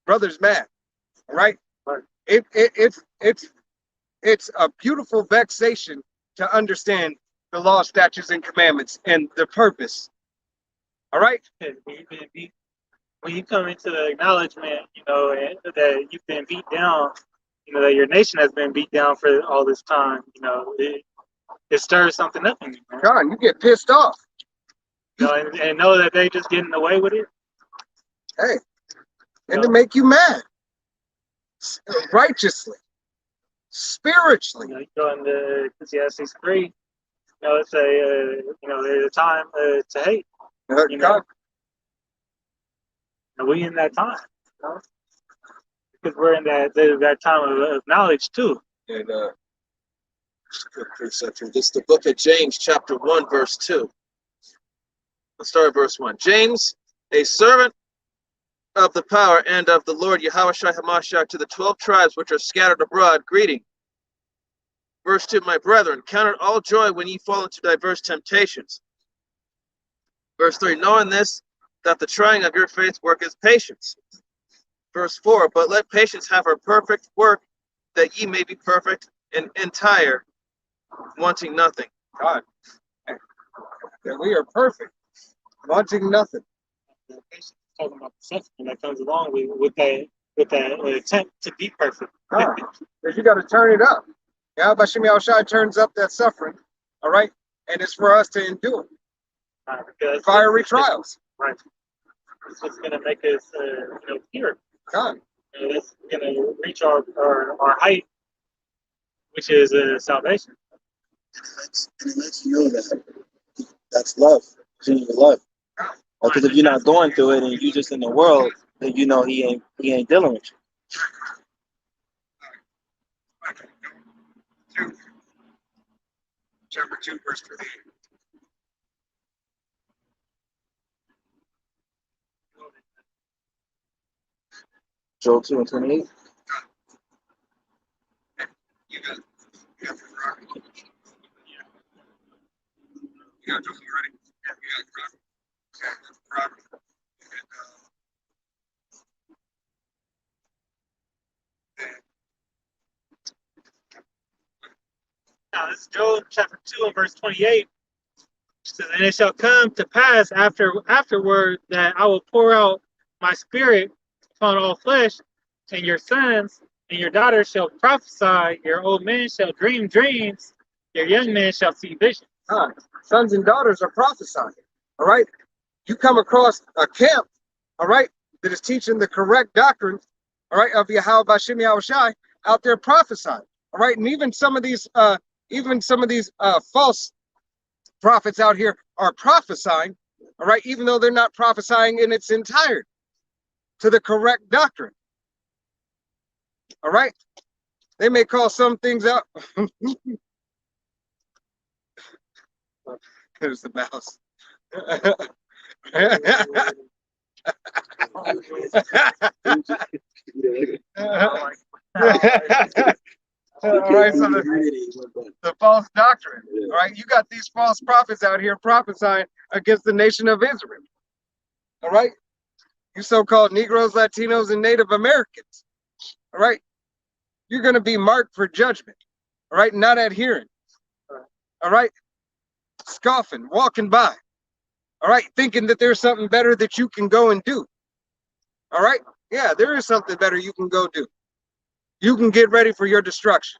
brothers mad. All right? It's a beautiful vexation to understand the law, statutes, and commandments and the purpose. All right? When you come into the acknowledgement, that you've been beat down, that your nation has been beat down for all this time, it stirs something up in you, man. God, you get pissed off. And know that they just getting away with it. Hey, and to make you mad. Righteously. Spiritually. You go into Ecclesiastes 3, it's there's a time to hate. God. And we in that time, because we're in that time of knowledge too. And this is the book of James, chapter 1, verse 2. Let's start at verse 1. James, a servant of the power and of the Lord Yahushua HaMashiach, to the 12 tribes which are scattered abroad, greeting. Verse 2, my brethren, count it all joy when ye fall into diverse temptations. Verse 3, knowing this, that the trying of your faith worketh patience. Verse 4, but let patience have her perfect work, that ye may be perfect and entire, wanting nothing. God. That we are perfect. Wanting nothing. Patience, talking about the suffering that comes along with that attempt to be perfect. God. Because you got to turn it up. Yahweh Shem Yahushua turns up that suffering. All right? And it's for us to endure. Fiery trials. Right. It's what's going to make us pure. God. That's going to reach our height, which is salvation. And it lets you know that that's love, genuine love. Because if you're not going through it and you're just in the world, then he ain't dealing with you. Chapter 2, verse 3. Joel 2 and 28. You got it ready? Yeah, Now, this is Joel chapter 2 and verse 28. It says, and it shall come to pass afterward that I will pour out my spirit upon all flesh, and your sons and your daughters shall prophesy, your old men shall dream dreams, your young men shall see visions. Sons and daughters are prophesying. All right? You come across a camp, all right, that is teaching the correct doctrine, all right, of Yahweh Bashem Yahushai out there prophesying. All right, and even some of these false prophets out here are prophesying, all right, even though they're not prophesying in its entirety to the correct doctrine. All right, they may call some things out. There's the mouse. All right, so the false doctrine. All right, you got these false prophets out here prophesying against the nation of Israel. All right, you so-called Negroes, Latinos, and Native Americans. All right, you're going to be marked for judgment. All right, not adhering. All right, scoffing, walking by. All right, thinking that there's something better that you can go and do. All right, yeah, there is something better you can go do. You can get ready for your destruction.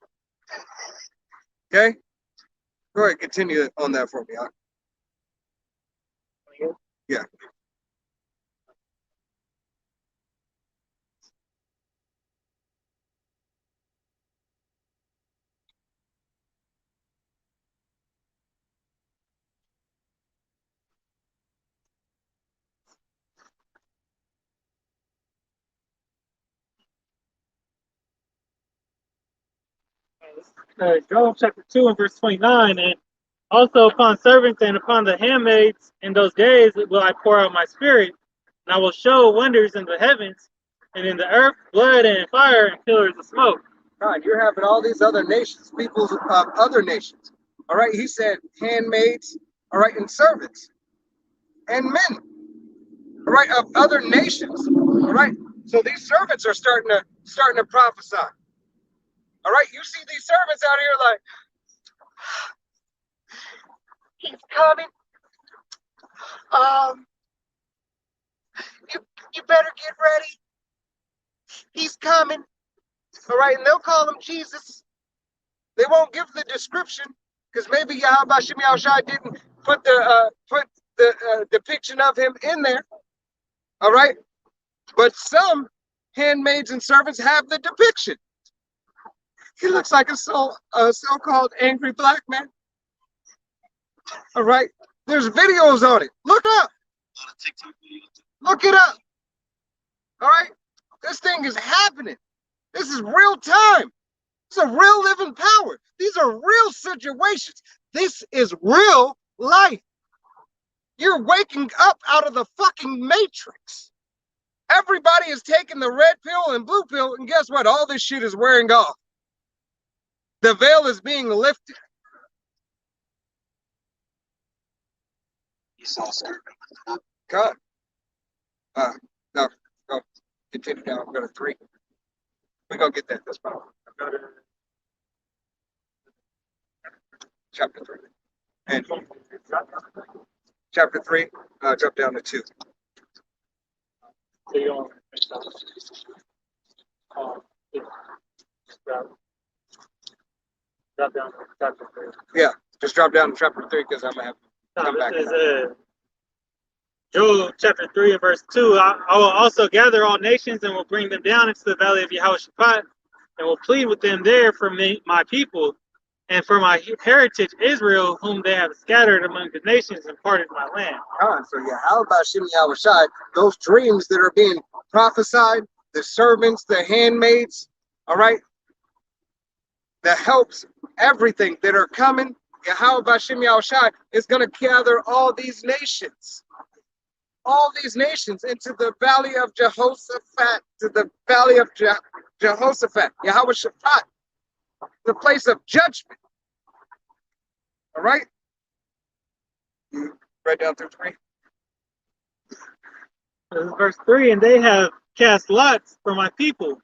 Okay? Go ahead, continue on that for me, huh? Yeah. Joel chapter 2 and verse 29, and also upon servants and upon the handmaids in those days will I pour out my spirit, and I will show wonders in the heavens and in the earth, blood and fire and pillars of smoke. God, you're having all these other nations, peoples of other nations. All right, he said handmaids, all right, and servants and men, all right, of other nations. All right, so these servants are starting to prophesy. All right, you see these servants out here like, He's coming. Um, you better get ready. He's coming. All right, and they'll call him Jesus. They won't give the description because maybe Yahweh Shem Shai didn't put the depiction of him in there. All right, but some handmaids and servants have the depiction. He looks like a so-called angry black man. All right, there's videos on it. Look up. Look it up. All right, this thing is happening. This is real time. It's a real living power. These are real situations. This is real life. You're waking up out of the fucking matrix. Everybody is taking the red pill and blue pill, and guess what? All this shit is wearing off. The veil is being lifted. You saw sir. God. No, go. Continue down. I've got a 3. We're going to get that. That's fine. I've got it. Chapter 3. And chapter 3, drop down to 2. So you don't drop down to chapter 3. Yeah, just drop down to chapter 3 because I'm going to have to come back. This is Joel chapter 3 and verse 2. I will also gather all nations and will bring them down into the valley of Yehoshaphat and will plead with them there for me, my people, and for my heritage Israel, whom they have scattered among the nations and parted my land. So yeah, how about Shem Yahushai? Those dreams that are being prophesied, the servants, the handmaids, all right, the helps, everything that are coming, Yahweh Shem Yahushai is going to gather all these nations into the valley of Jehoshaphat, to the valley of Jehoshaphat, Yahweh Shaphat, the place of judgment. All right? You read down through 3? Verse 3, and they have cast lots for my people,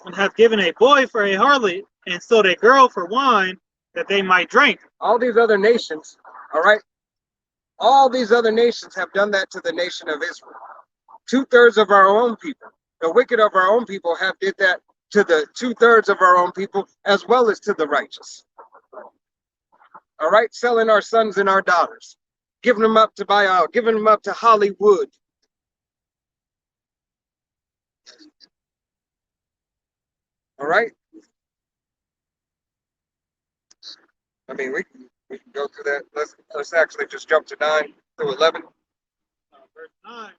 and have given a boy for a harlot, and sold a girl for wine, that they might drink. All these other nations, all right? All these other nations have done that to the nation of Israel. 2/3 of our own people, the wicked of our own people, have did that to the 2/3 of our own people, as well as to the righteous. All right, selling our sons and our daughters, giving them up to Baal, giving them up to Hollywood. All right. I mean, we can go through that. Let's actually just jump to 9 through 11. Verse 9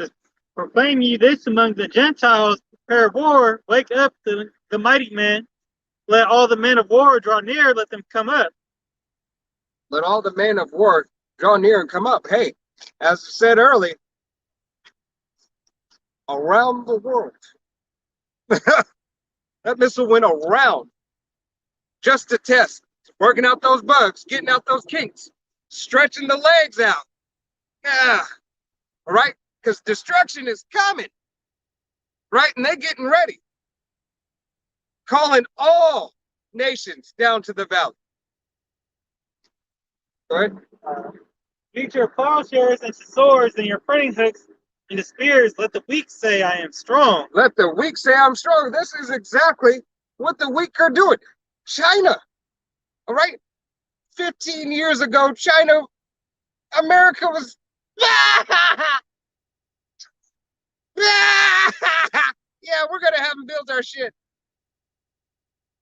says, proclaim ye this among the Gentiles, prepare war, wake up the mighty men, let all the men of war draw near, let them come up. Let all the men of war draw near and come up. Hey, as I said earlier, around the world, that missile went around just to test, working out those bugs, getting out those kinks, stretching the legs out. Yeah, all right, because destruction is coming, right? And they're getting ready, calling all nations down to the valley. Go ahead. Beat your plowshares into swords and your pruning hooks into spears. Let the weak say, I am strong. Let the weak say I'm strong. This is exactly what the weak are doing. China, all right? 15 years ago, China, America was, yeah, we're going to have them build our shit.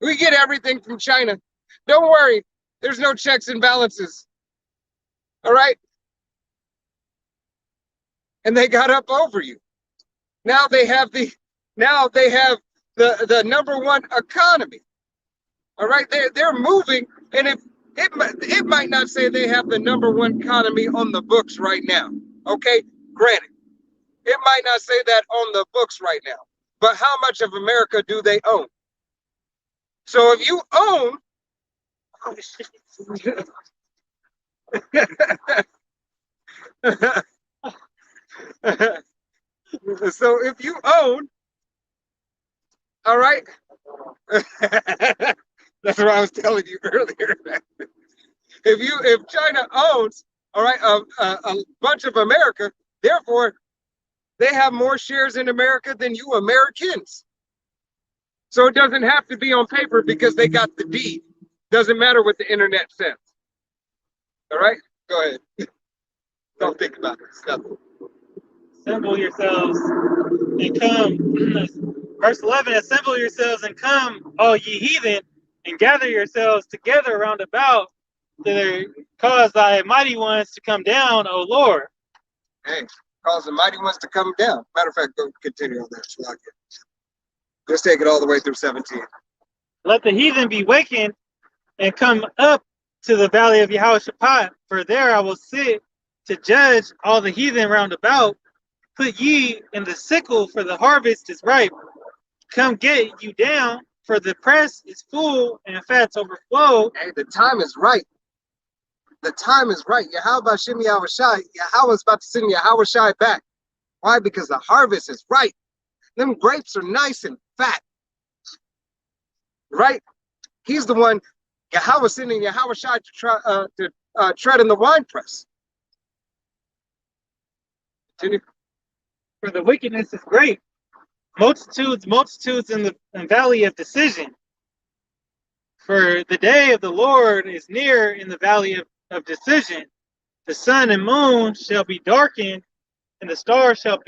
We get everything from China. Don't worry, there's no checks and balances. All right? And they got up over you. Now they have the number one economy. All right, they're moving, and if it might not say they have the number one economy on the books right now. Okay, granted, it might not say that on the books right now, but how much of America do they own? So if you own, so if you own, all right. That's what I was telling you earlier. If China owns, all right, a bunch of America, therefore they have more shares in America than you Americans. So it doesn't have to be on paper because they got the deed. Doesn't matter what the internet says. All right, go ahead. Don't think about it. It's nothing. Assemble yourselves and come. Verse 11, assemble yourselves and come, all ye heathen, and gather yourselves together round about to cause thy mighty ones to come down, O Lord. Hey, cause the mighty ones to come down. Matter of fact, go continue on that. Just take it all the way through 17. Let the heathen be wakened and come up to the valley of Yehoshaphat, for there I will sit to judge all the heathen round about. Put ye in the sickle, for the harvest is ripe. Come get you down, for the press is full and fats overflow. Hey, the time is right. The time is right. Yahweh Shem Yahushai, Yahweh is about to send Yahushai back. Why? Because the harvest is ripe. Them grapes are nice and fat. Right? He's the one, Yahweh sending Yahushai to tread in the winepress. Continue. For the wickedness is great. Multitudes in the valley of decision. For the day of the Lord is near in the valley of decision. The sun and moon shall be darkened, and the stars shall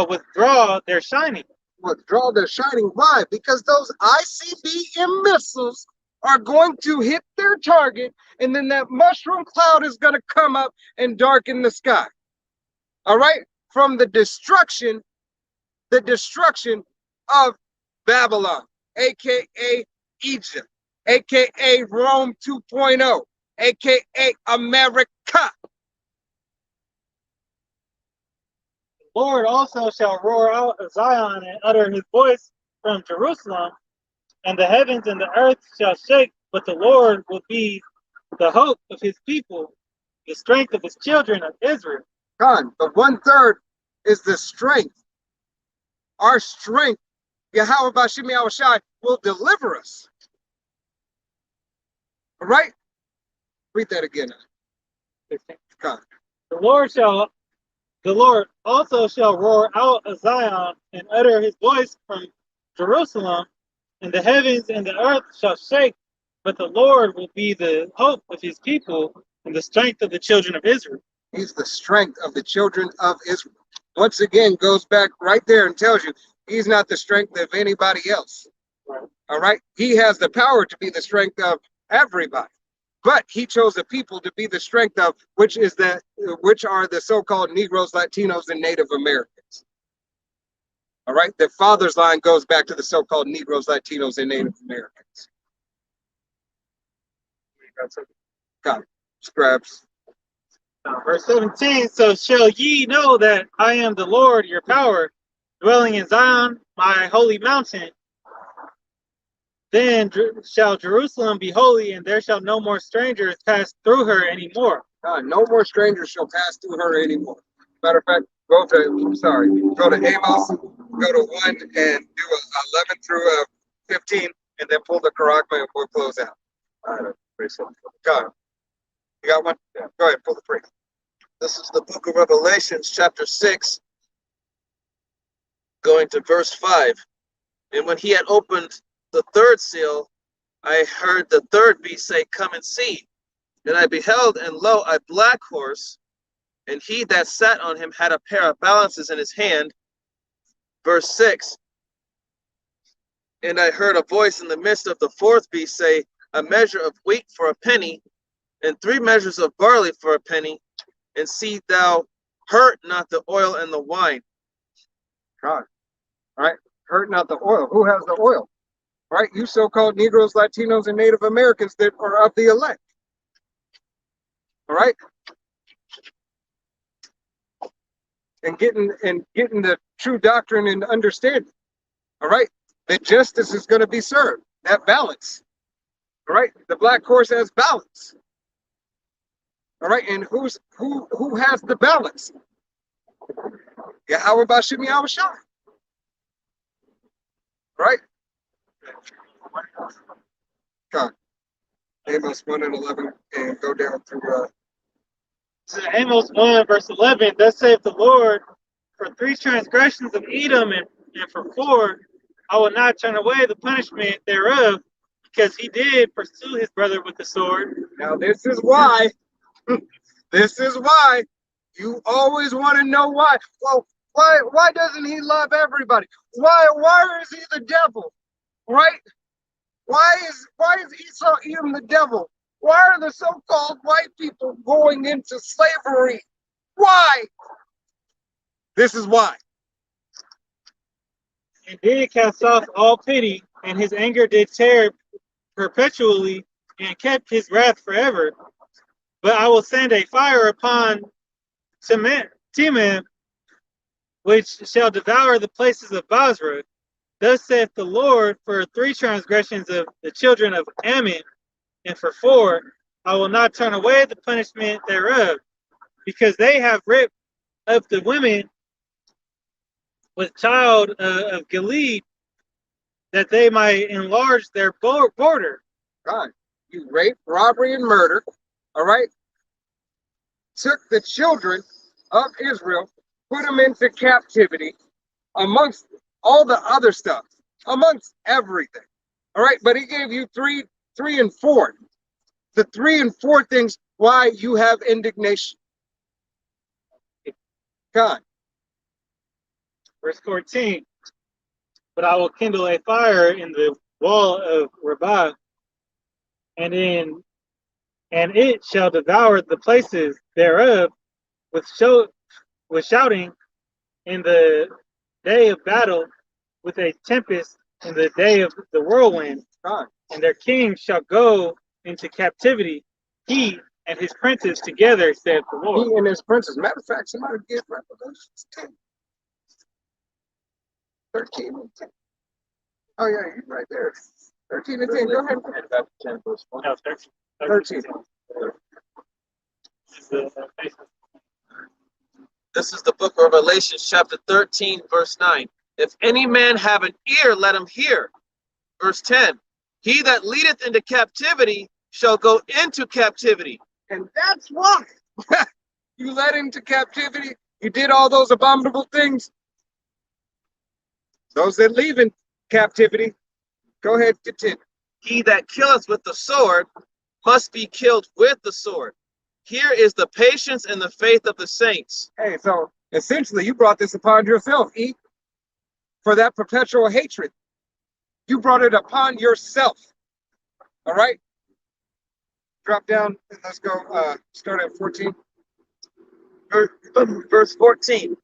withdraw their shining. Withdraw their shining. Why? Because those ICBM missiles are going to hit their target, and then that mushroom cloud is going to come up and darken the sky. All right? From the destruction of Babylon, aka Egypt, aka Rome 2.0, aka America. The Lord also shall roar out of Zion and utter his voice from Jerusalem, and the heavens and the earth shall shake, but the Lord will be the hope of his people, the strength of his children of Israel. God, the 1/3 is the strength. Our strength, Yahweh Bashim Yahushai, will deliver us. All right? Read that again. God. The Lord also shall roar out of Zion and utter his voice from Jerusalem, and the heavens and the earth shall shake, but the Lord will be the hope of his people and the strength of the children of Israel. He's the strength of the children of Israel. Once again, goes back right there and tells you he's not the strength of anybody else. Right. All right? He has the power to be the strength of everybody. But he chose a people to be the strength of, which are the so-called Negroes, Latinos, and Native Americans. All right? The father's line goes back to the so-called Negroes, Latinos, and Native Americans. Got it. Scraps. Verse 17, so shall ye know that I am the Lord your power, dwelling in Zion, my holy mountain. Then shall Jerusalem be holy, and there shall no more strangers pass through her anymore. No more strangers shall pass through her anymore. Matter of fact, go to Amos, go to 1 and do 11 through 15, and then pull the Karagma and we'll close out. God. You got one? Yeah. Go ahead, pull the priest. This is the book of Revelations, chapter 6, going to verse 5. And when he had opened the third seal, I heard the third beast say, Come and see. And I beheld, and lo, a black horse, and he that sat on him had a pair of balances in his hand. Verse 6. And I heard a voice in the midst of the fourth beast say, A measure of wheat for a penny, and 3 measures of barley for a penny, and see thou hurt not the oil and the wine. God. All right? Hurt not the oil. Who has the oil? All right? You so-called Negroes, Latinos, and Native Americans that are of the elect. All right? And getting the true doctrine and understanding. All right? That justice is going to be served. That balance. All right? The black horse has balance. All right, and who has the balance? Yahweh Bashim Yahushai. Right? God. Amos 1 and 11, and go down through. So Amos 1, verse 11, thus saith the Lord, for 3 transgressions of Edom and for 4, I will not turn away the punishment thereof, because he did pursue his brother with the sword. Now, this is why. This is why you always want to know why. Well, why doesn't he love everybody? Why is he the devil? Right? Why is Esau even the devil? Why are the so-called white people going into slavery? Why? This is why. And did cast off all pity, and his anger did tear perpetually, and kept his wrath forever. But I will send a fire upon Timon, which shall devour the places of Basra. Thus saith the Lord, for 3 transgressions of the children of Ammon, and for 4, I will not turn away the punishment thereof, because they have ripped up the women with child of Gilead, that they might enlarge their border. God, you rape, robbery, and murder. All right? Took the children of Israel, put them into captivity amongst all the other stuff, amongst everything. All right? But he gave you three and 4. The 3 and 4 things why you have indignation. God. Verse 14, but I will kindle a fire in the wall of Rabbah, and it shall devour the places thereof with shouting in the day of battle, with a tempest in the day of the whirlwind. God. And their king shall go into captivity, he and his princes together, saith the Lord. He and his princes. Matter of fact, somebody get Revelations 10. 13 and 10. Oh, yeah, you're right there. 13 and 10. Go ahead. 10 verse 1. No, 13. This is the book of Revelation, chapter 13, verse 9. If any man have an ear, let him hear. Verse 10. He that leadeth into captivity shall go into captivity. And that's why you led into captivity. You did all those abominable things. Those that leave in captivity, go ahead, continue. He that killeth with the sword must be killed with the sword. Here is the patience and the faith of the saints. Hey, so essentially you brought this upon yourself, E, for that perpetual hatred. You brought it upon yourself. All right? Drop down and let's go start at 14. Verse 14.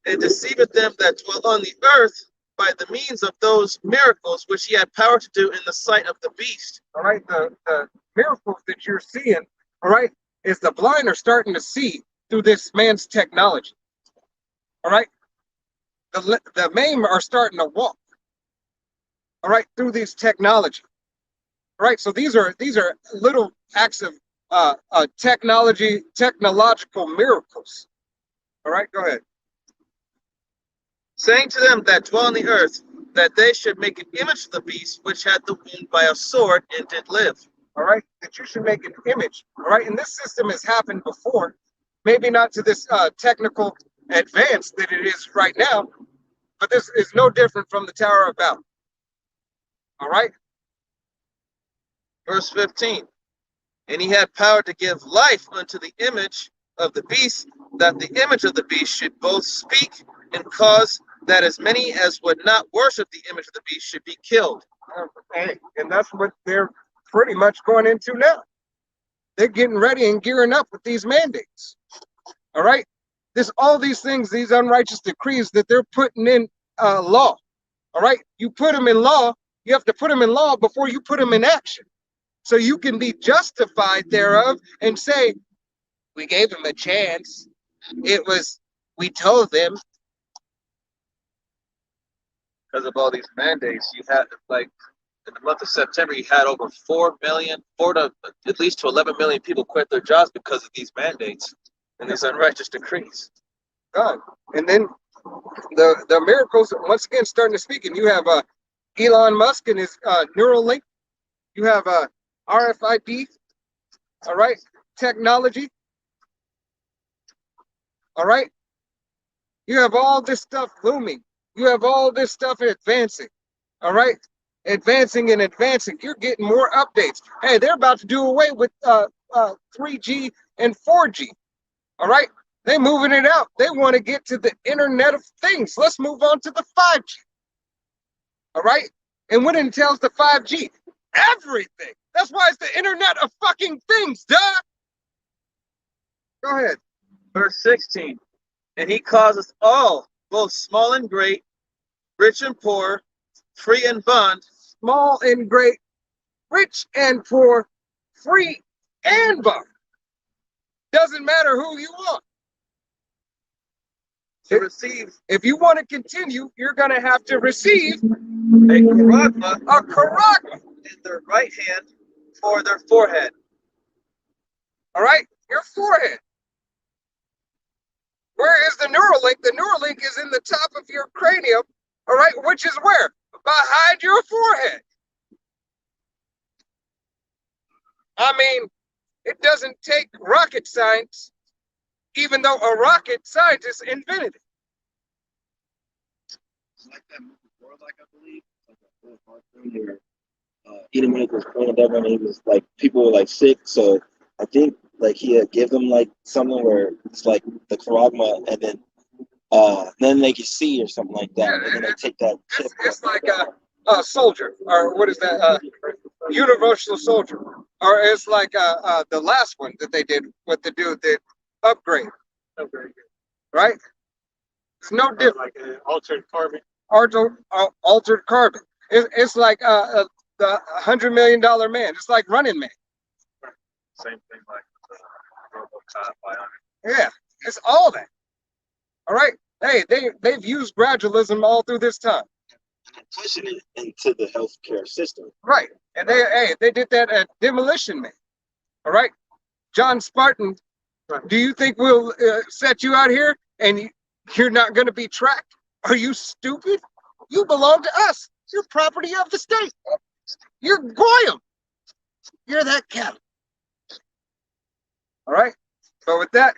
And deceiveth them that dwell on the earth by the means of those miracles which he had power to do in the sight of the beast. All right, the miracles that you're seeing, all right, is the blind are starting to see through this man's technology. All right, the maimed are starting to walk. All right, through these technology. All right, so these are little acts of technological miracles. All right, go ahead. Saying to them that dwell on the earth, that they should make an image of the beast which had the wound by a sword and did live. All right, that you should make an image. All right, and this system has happened before, maybe not to this technical advance that it is right now, but this is no different from the Tower of Babel. All right. Verse 15. And he had power to give life unto the image of the beast, that the image of the beast should both speak and cause that as many as would not worship the image of the beast should be killed. And that's what they're pretty much going into now. They're getting ready and gearing up with these mandates. All right. All these things, these unrighteous decrees that they're putting in law. All right. You put them in law. You have to put them in law before you put them in action. So you can be justified thereof and say, we gave them a chance. We told them. Because of all these mandates, you had, like, in the month of September, you had over 4 to at least to 11 million people quit their jobs because of these mandates and these unrighteous decrees. God. And then the miracles, once again, starting to speak. And you have Elon Musk and his Neuralink. You have RFID, all right, technology, all right. You have all this stuff looming. You have all this stuff advancing, all right? Advancing and advancing. You're getting more updates. Hey, they're about to do away with 3G and 4G, all right? They're moving it out. They want to get to the Internet of Things. Let's move on to the 5G, all right? And what entails the 5G? Everything. That's why it's the Internet of fucking things, duh. Go ahead. Verse 16. And he causes all, both small and great, rich and poor, free and bond, Small and great, rich and poor, free and bond. Doesn't matter who you are. to receive If you want to continue, you're going to have to receive a charagma a charagma, in their right hand for their forehead. all right? Your forehead. Where is the Neuralink? The Neuralink is in the top of your cranium, all right? Which is where? Behind your forehead. I mean, it doesn't take rocket science, even though a rocket scientist invented it. It's like that movie Warlock, I believe. Like a full cartoon where Eden Lake was playing that when he was like people were like sick, so I think like he had give them like something where it's like the charagma and then they can see or something like that, and then they take that chip. It's like a soldier, or what is that? Universal soldier, or it's like the last one that they did with the dude that upgrade, right? It's no different. Like an altered carbon. Altered carbon. It's like the $100 million man. It's like Running Man. Same thing like RoboCop, Yeah, it's all that. All right. Hey, they've used gradualism all through this time. And pushing it into the healthcare system. Right. And they did that at Demolition Man. All right. John Spartan, do you think we'll set you out here and you're not going to be tracked? Are you stupid? You belong to us. You're property of the state. You're Goyim. You're that cattle. All right. So with that,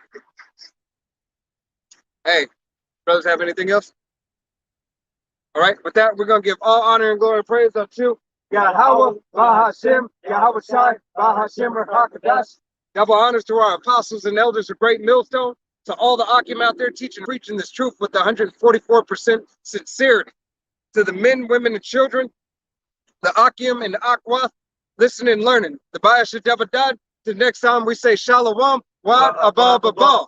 hey, brothers, have anything else? All right. With that, we're going to give all honor and glory and praise unto Yahweh, Bahashem, Yahweh Shai, Bahashem, Rakadash. Double honors to our apostles and elders of Great Millstone, to all the Akim out there teaching and preaching this truth with 144% sincerity. To the men, women, and children, the Akim and the Akwath, listening and learning. The Bayashadabadad. Till next time we say Shalom, Wad Abba Baba.